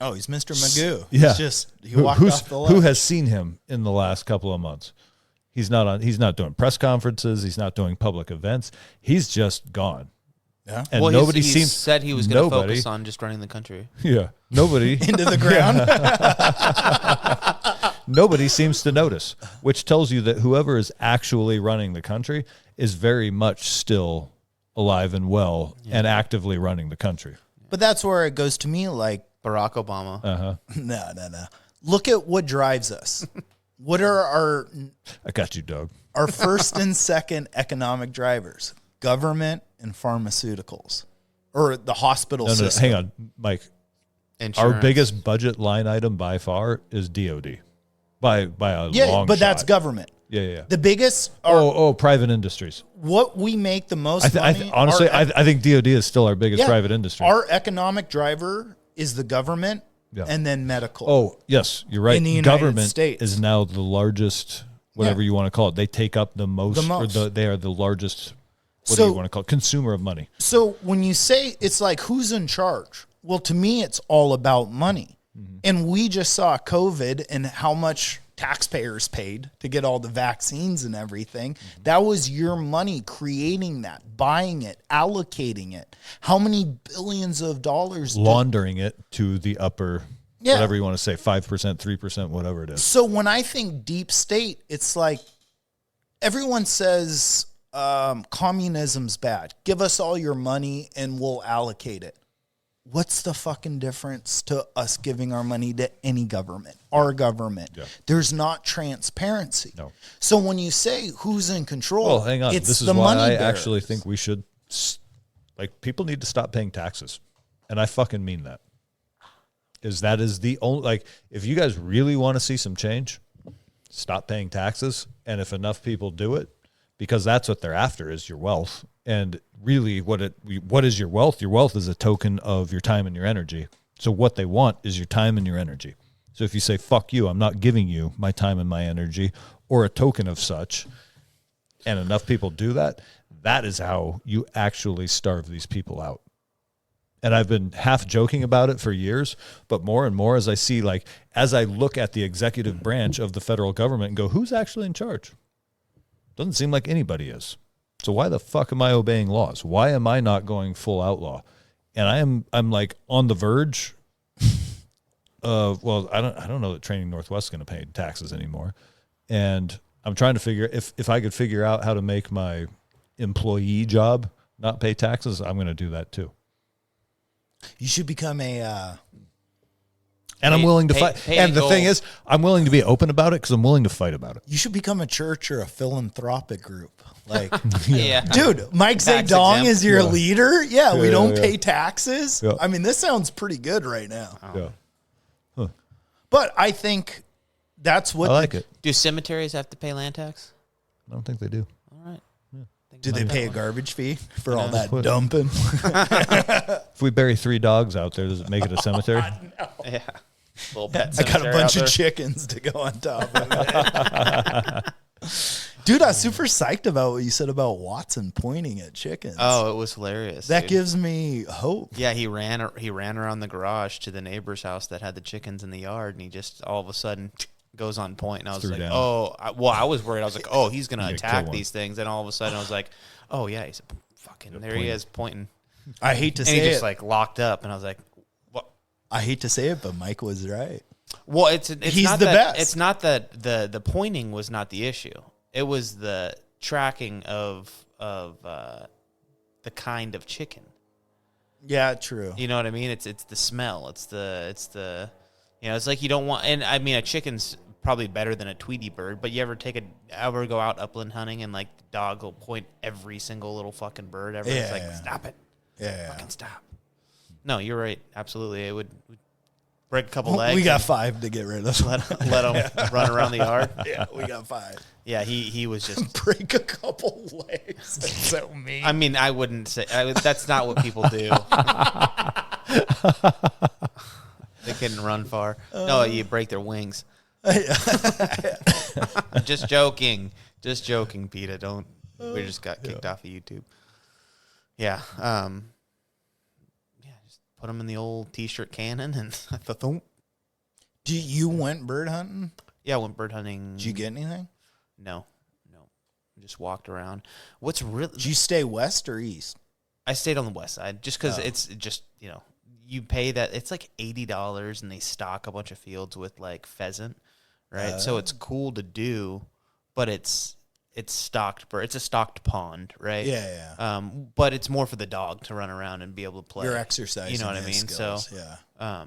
Oh, he's Mr. Magoo. Yeah. He walked off the left. Who has seen him in the last couple of months? He's not doing press conferences. He's not doing public events. He's just gone. Yeah. And well, nobody he seems said he was going to focus on just running the country. Yeah. Nobody into the ground. Nobody seems to notice, which tells you that whoever is actually running the country is very much still alive and well and actively running the country. But that's where it goes to me like, Barack Obama. no. Look at what drives us. What are I got you, Doug. our first and second economic drivers? Government and pharmaceuticals, or the hospital No, system. hang on, Mike. Insurance. Our biggest budget line item by far is DOD. By a Yeah, long but that's shot. government. Yeah. The biggest are Private industries. what we make the most money. Honestly, I think DOD is still our biggest private industry. Our economic driver is the government, Yeah. and then medical. Oh, yes, you're right. In the United Government States. is now the largest, whatever you want to call it. They take up the most. The most. Or they are the largest, what do So- you want to call it? Consumer of money. So when you say it's like who's in charge? Well, to me, it's all about money. And we just saw COVID and how much taxpayers paid to get all the vaccines and everything. That was your money creating that, buying it, allocating it. How many billions of dollars? Laundering it to the upper, Yeah. whatever you want to say, 5%, 3%, whatever it is. So when I think deep state, it's like everyone says communism's bad. Give us all your money and we'll allocate it. What's the fucking difference to us giving our money to any government, our government? Yeah. There's not transparency. No. So when you say who's in control, Well, hang on. it's This is the why money I bearers. actually think we should, people need to stop paying taxes. And I fucking mean that. That is the only, if you guys really want to see some change, stop paying taxes. And if enough people do it, because that's what they're after is your wealth. And really what is your wealth? Your wealth is a token of your time and your energy. So what they want is your time and your energy. So if you say, fuck you, I'm not giving you my time and my energy or a token of such, and enough people do that, that is how you actually starve these people out. And I've been half joking about it for years, but more and more as I see, as I look at the executive branch of the federal government and go, who's actually in charge? Doesn't seem like anybody is. So why the fuck am I obeying laws? Why am I not going full outlaw? And I'm on the verge of, I don't know that Training Northwest is going to pay taxes anymore. And I'm trying to figure if I could figure out how to make my employee job not pay taxes, I'm going to do that too. You should become a And I'm willing to fight. And the thing is, I'm willing to be open about it because I'm willing to fight about it. you should become a church or a philanthropic group. Like, Yeah. dude, Mike Tax Zedong exempt. is your leader. Yeah, we don't yeah. pay taxes. Yeah. I mean, this sounds pretty good right now. Yeah. But I think that's what I like it. Do cemeteries have to pay land tax? I don't think they do. All right. Do they pay a garbage fee for all that What? dumping? If we bury 3 dogs out there, does it make it a cemetery? Yeah. Little pet I got a cemetery bunch out of there. chickens to go on top of it. Dude, I was super psyched about what you said about Watson pointing at chickens. Oh, it was hilarious. that dude. gives me hope. Yeah, he ran around the garage to the neighbor's house that had the chickens in the yard, and he just all of a sudden goes on point. And I was Threw like, down. I was worried. I was like, oh, he's gonna Kill attack one. these things. And all of a sudden, I was like, oh yeah, he's fucking there. He is pointing, I hate to and say he just it. locked up. And I was like, what? I hate to say it, but Mike was right. Well, it's He's not the that, best. It's not that the pointing was not the issue. It was the tracking of the kind of chicken. Yeah, true. You know what I mean? It's the smell. It's the it's like you don't want. And I mean, a chicken's probably better than a Tweety bird. But you ever go out upland hunting and like the dog will point every single little fucking bird ever? It's like, Yeah. stop it, Yeah. fucking stop. No, you're right. Absolutely, it would break a couple legs. We got and 5 to get rid of. let them run around the yard. Yeah, we got 5. Yeah, he was just. Break a couple legs. That's so mean. I mean, I wouldn't say that's not what people do. They couldn't run far. No, you break their wings. Just joking, Peter. Don't. We just got kicked off of YouTube. Yeah. Just put them in the old T-shirt cannon and thump. You went bird hunting? Yeah, I went bird hunting. Did you get anything? No. Just walked around. What's really? Did you stay west or east? I stayed on the west side just because it's just, you pay that. It's like $80 and they stock a bunch of fields with like pheasant, right? So it's cool to do, but it's it's stocked bird. It's a stocked pond, right? Yeah. But it's more for the dog to run around and be able to play. You're exercising. You know what I mean? Skills. So,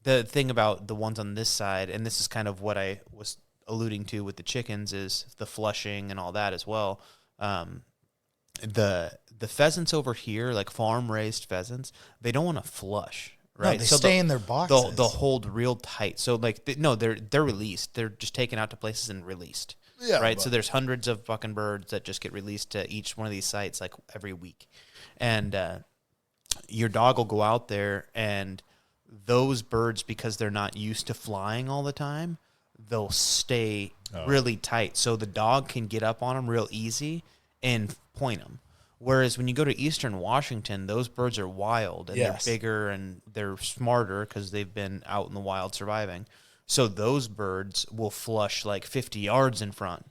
the thing about the ones on this side, and this is kind of what I was alluding to with the chickens, is the flushing and all that as well. The pheasants over here, like farm raised pheasants, they don't want to flush. Right, No, they stay in their boxes. They'll hold real tight. So like, they're released. They're just taken out to places and released. Yeah, right. So there's hundreds of fucking birds that just get released to each one of these sites like every week, and your dog will go out there, and those birds, because they're not used to flying all the time, they'll stay really tight. So the dog can get up on them real easy and point them. Whereas when you go to Eastern Washington, those birds are wild, and they're bigger and they're smarter because they've been out in the wild surviving. So those birds will flush like 50 yards in front,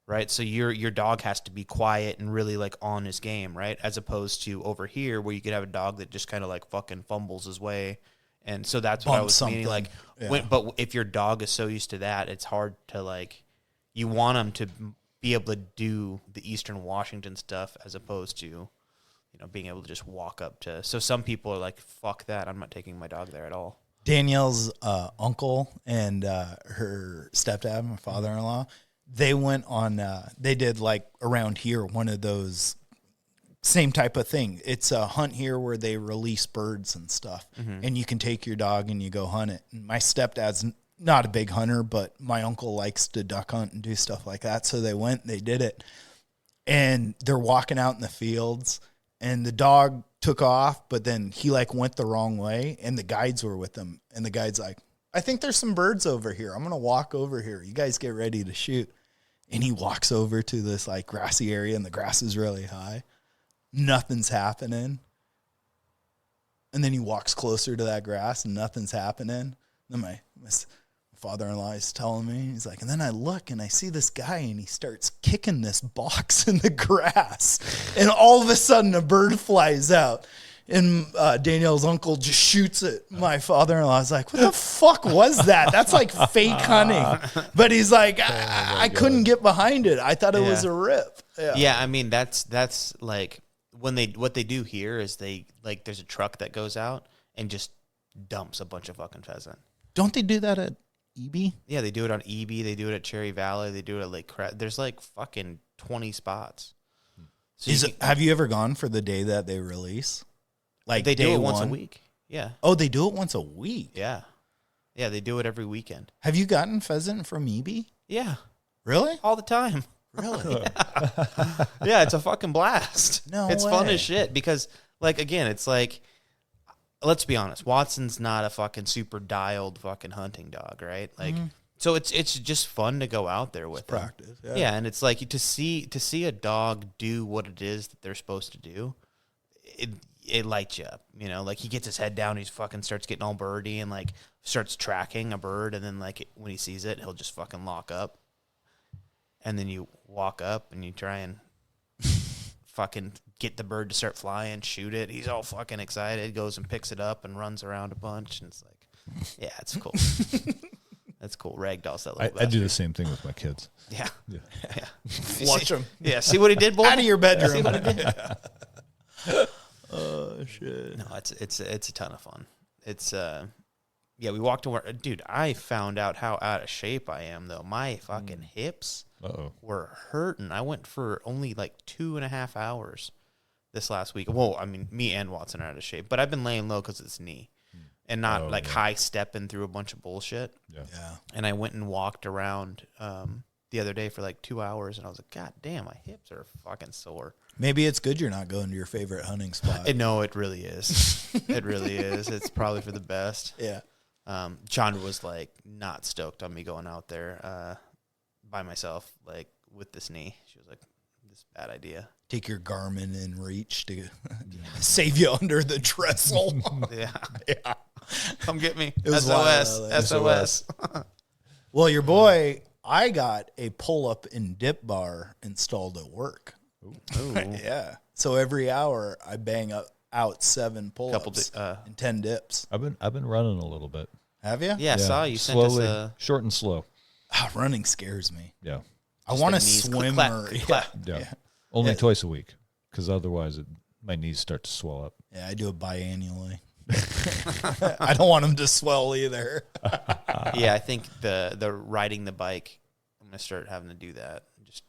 right? So your dog has to be quiet and really like on his game, right? As opposed to over here where you could have a dog that just kind of like fucking fumbles his way. And so that's what I was meaning. Like, but if your dog is so used to that, it's hard to like, you want them to be able to do the Eastern Washington stuff as opposed to, being able to just walk up to. So some people are like, fuck that, I'm not taking my dog there at all. Danielle's uncle and her stepdad, my father-in-law, they went on, they did like around here, one of those same type of thing. It's a hunt here where they release birds and stuff, and you can take your dog and you go hunt it. And my stepdad's not a big hunter, but my uncle likes to duck hunt and do stuff like that. So they went, they did it, and they're walking out in the fields, and the dog took off, but then he like went the wrong way, and the guides were with him, and the guide's like, I think there's some birds over here. I'm going to walk over here. You guys get ready to shoot. And he walks over to this like grassy area, and the grass is really high. Nothing's happening. And then he walks closer to that grass, and nothing's happening. Then my father-in-law is telling me, he's like, and then I look and I see this guy, and he starts kicking this box in the grass, and all of a sudden a bird flies out, and Danielle's uncle just shoots it. My father-in-law is like, what the fuck was that? That's like fake hunting. But he's like, I couldn't get behind it. I thought it was a rip. Yeah, I mean, that's like what they do here is they like, there's a truck that goes out and just dumps a bunch of fucking pheasant. Don't they do that at EB? Yeah, they do it on EB. They do it at Cherry Valley. They do it at Lake Crest. There's like fucking 20 spots. So have you ever gone for the day that they release? Like they do it once a one? week. Yeah. Oh, they do it once a week? Yeah. Yeah, they do it every weekend. Have you gotten pheasant from EB? Yeah. Really? All the time. Really? Yeah, it's a fucking blast. No It's way. fun as shit because, like, again, it's like, let's be honest, Watson's not a fucking super dialed fucking hunting dog, right? Like, so it's just fun to go out there with him. Practice. Yeah, and it's like to see a dog do what it is that they're supposed to do. It lights you up, like he gets his head down, he fucking starts getting all birdie and like starts tracking a bird, and then like when he sees it, he'll just fucking lock up. And then you walk up and you try and fucking get the bird to start flying, shoot it. He's all fucking excited, goes and picks it up and runs around a bunch, and it's like, yeah, it's cool. That's cool. Ragdolls that little I do the same thing with my kids. Yeah. Flush them. Yeah, see what he did, boy? Out of your bedroom. See what he did? Oh, shit. No, it's a ton of fun. It's yeah, we walked to work. Dude, I found out how out of shape I am though. My fucking hips were hurting. I went for only like 2.5 hours this last week. Well, I mean, me and Watson are out of shape, but I've been laying low because it's knee and not high stepping through a bunch of bullshit. Yeah. And I went and walked around the other day for like 2 hours, and I was like, God damn, my hips are fucking sore. Maybe it's good you're not going to your favorite hunting spot. No, it really is. It really is. It's probably for the best. Yeah. Chandra was like not stoked on me going out there by myself, like with this knee. She was like, "This is a bad idea." Take your Garmin in reach to save you under the trestle. Yeah. Come get me. It was SOS. Well, your boy, I got a pull-up and dip bar installed at work. Ooh. Yeah. So every hour I bang out 7 pull-ups and 10 dips. I've been running a little bit. Have you? Yeah, I saw you slowly, sent us short and slow. Running scares me. Yeah. I want to knees, swim clap, or clap. Yeah. Only twice a week, because otherwise my knees start to swell up. Yeah, I do it biannually. I don't want them to swell either. Yeah, I think the riding the bike, I'm gonna start having to do that. Just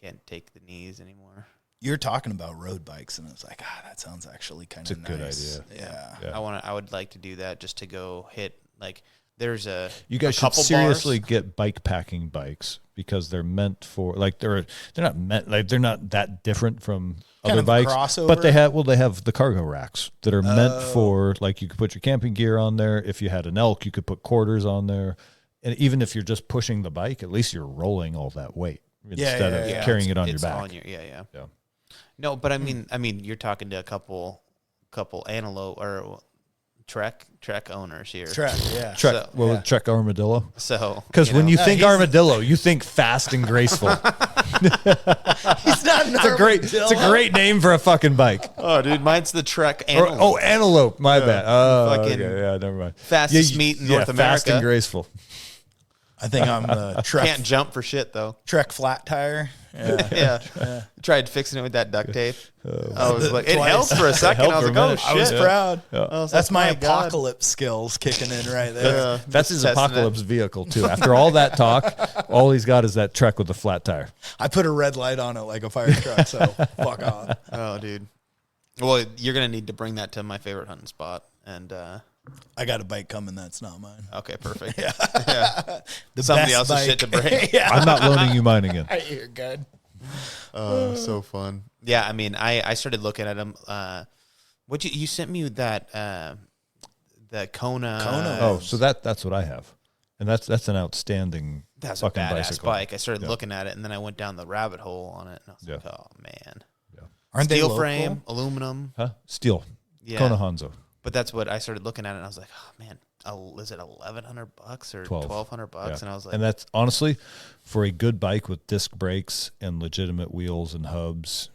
can't take the knees anymore. You're talking about road bikes, and it's like, that sounds actually kind of nice. It's a good idea. Yeah. I would like to do that just to go hit like there's a You guys a should couple seriously bars. get bike packing bikes, because they're meant for, like, they're not meant, like, they're not that different from Kind other of a bikes, crossover? but they have the cargo racks that are meant for, like, you could put your camping gear on there. If you had an elk, you could put quarters on there, and even if you're just pushing the bike, at least you're rolling all that weight instead of carrying it on your It's back. on your, yeah. No, but I mean, you're talking to a couple antelope or Trek owners here. Trek, yeah. Trek, So- well, Trek armadillo. So Because when you think he's- armadillo, you think fast and graceful. He's not It's a great name for a fucking bike. oh, dude, mine's the Trek Or, antelope. antelope. My bad. Oh, Fucking okay, yeah, never mind. fastest meat in North Fast America. and graceful. I think I'm the Can't jump for shit though. Trek flat tire. Yeah. Yeah. Tried fixing it with that duct tape. Oh. I was like, it Twice. held for a second. held I was for like, a oh minute. shit. I was proud. I was That's like, my God. apocalypse skills kicking in right there. That's his Testing apocalypse vehicle, too. After all that talk, all he's got is that Trek with a flat tire. I put a red light on it like a fire truck, so fuck off. Oh, dude. Well, you're gonna need to bring that to my favorite hunting spot, and I got a bike coming that's not mine. okay, perfect. The Somebody best else's shit to bring. yeah. I'm not loaning you mine again. You're good. Oh, so fun. Yeah, I mean, I started looking at them. What you sent me that the Kona. Oh, so that's what I have. And that's an outstanding That's a fucking badass bicycle. bike. I started looking at it, and then I went down the rabbit hole on it, and I was like, Yeah. oh man, Aren't they steel local? frame, aluminum. Huh? Steel. Yeah. Kona Hanzo. But that's what I started looking at it, and I was like, oh man, is it $1,100 or $1,200? Yeah. And I was like, and that's honestly, for a good bike with disc brakes and legitimate wheels and hubs,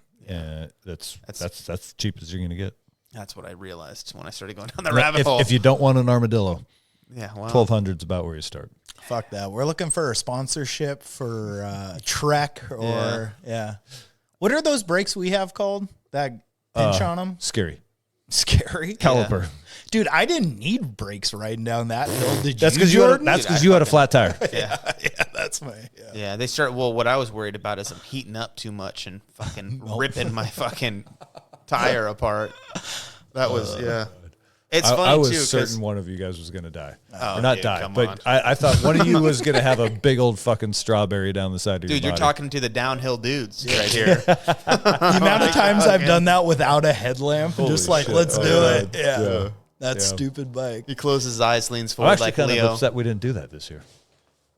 that's cheap as you're going to get. that's what I realized when I started going down the rabbit hole. If you don't want an armadillo, yeah, well, 1,200 is about where you start. Fuck that. We're looking for a sponsorship for Trek or What are those brakes we have called? That pinch on them? Scary. Scary. Caliper. Dude, I didn't need brakes riding down that hill. Did That's you, because Jordan? you had a flat tire. Yeah, that's my. Yeah, they start. Well, what I was worried about is I'm heating up too much and fucking ripping my fucking tire apart. That was It's funny I was too certain one of you guys was going to die. Oh, or not dude, die, come but on. I thought one of you was going to have a big old fucking strawberry down the side of your dude, you're body. talking to the downhill dudes right here. The amount of times I've done that without a headlamp, just like, shit. let's Oh, do yeah. it. Yeah. Yeah. That Yeah. stupid bike. He closes his eyes, leans I'm forward actually like kind of Leo. upset we didn't do that this year.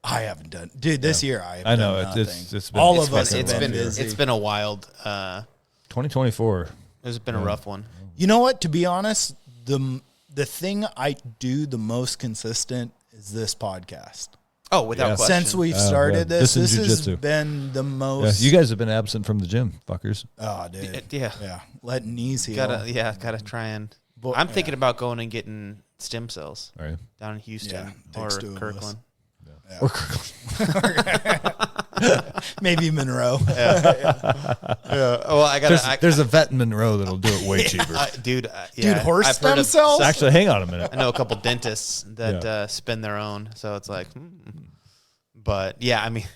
I haven't done, dude. This year I have I know, done it's- nothing. it's been- all it's of us been- have it's been been- busy. It's been a wild. 2024. It's been a rough one. You know what? To be honest, the thing I do the most consistent is this podcast. Oh, without Yeah. question. Since we've yeah. started This this and has jujitsu. been the Yeah, most. you guys have been absent from the gym, fuckers. Oh, dude. Yeah. Yeah. Letting knees heal. Gotta try and. But- I'm thinking about going and getting stem cells All right. down in Houston Yeah, or takes two of us. Kirkland. Or Maybe Monroe. Well, I got. there's a vet in Monroe that'll do it way cheaper. Dude, Dude, horse I've heard stem of- cells? Actually, hang on a minute. I know a couple dentists that Yeah. spin their own, so it's like, but yeah, I mean,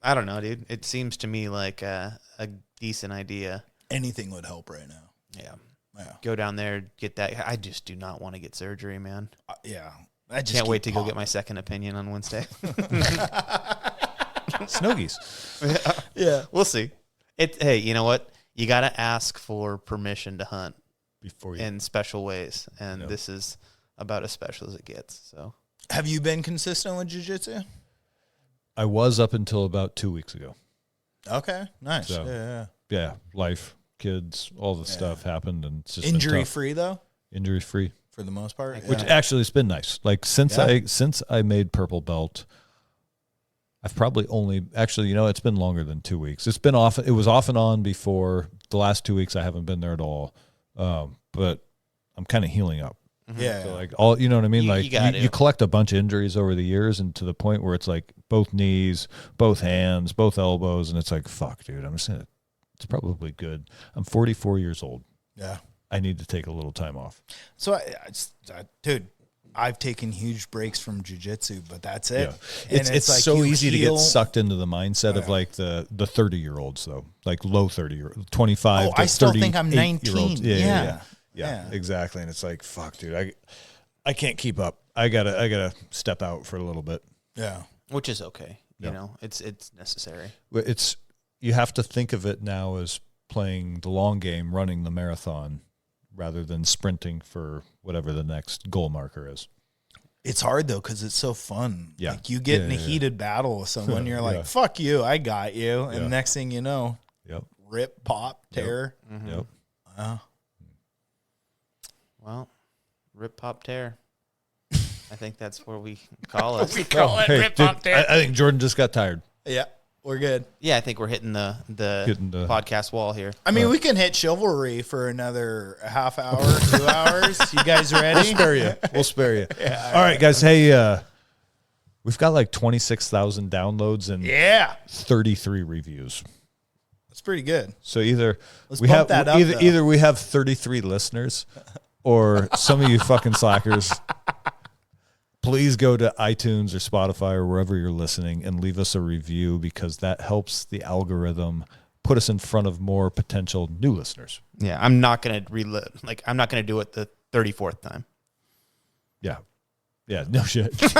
I don't know, dude. It seems to me like a decent idea. Anything would help right now. Yeah, Yeah. go down there, get that. I just do not want to get surgery, man. Yeah. I just Can't wait to keep go popping. get my second opinion on Wednesday. Snoogies. Yeah. We'll see. Hey, you know what? You got to ask for permission to hunt Before you. in special ways, and this is about as special as it gets. So, Have you been consistent with jiu-jitsu? I was up until about 2 weeks ago. Okay. Nice. So, yeah. Yeah, life, kids, all the stuff happened, and it's just been Injury tough. free though, Injury free, for the most part. which actually has been nice. Like since Yeah. I made purple belt, I've probably only actually, it's been longer than 2 weeks. It's been off. It was off and on before. The last 2 weeks I haven't been there at all, but I'm kind of healing up. Yeah. So like all, you know what I mean? You Like gotta. you collect a bunch of injuries over the years, and to the point where it's like both knees, both hands, both elbows, and it's like, fuck, dude, it's probably good. I'm 44 years old. Yeah. I need to take a little time off. So, dude, I've taken huge breaks from jiu-jitsu, but that's it. Yeah. And It's like so you easy to heal- get sucked into the mindset of like the 30-year-olds though, like low 25 to I still think I'm 38-year-olds. 19. Yeah, exactly. And it's like, fuck, dude, I can't keep up. I gotta step out for a little bit. Yeah. Which is okay. You know, it's necessary. You have to think of it now as playing the long game, running the marathon, rather than sprinting for whatever the next goal marker is. It's hard though, because it's so fun. Yeah. Like you get in a heated battle with someone, you're like, fuck you, I got you. And next thing you know, rip, pop, tear. Yep. Well, rip, pop, tear. I think that's where we call it. We call it rip, pop, tear. I think Jordan just got tired. Yeah, we're good. Yeah, I think we're hitting the podcast wall here. I mean, we can hit Chivalry for another half hour, 2 hours. You guys ready? We'll spare you. All right, guys. Hey, we've got like 26,000 downloads and 33 reviews. That's pretty good. So either Let's we bump have that up, either we have 33 listeners, or some of you fucking slackers. Please go to iTunes or Spotify or wherever you're listening and leave us a review, because that helps the algorithm put us in front of more potential new listeners. Yeah, I'm not gonna I'm not gonna do it the 34th time. Yeah, no shit. All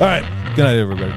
right, good night, everybody.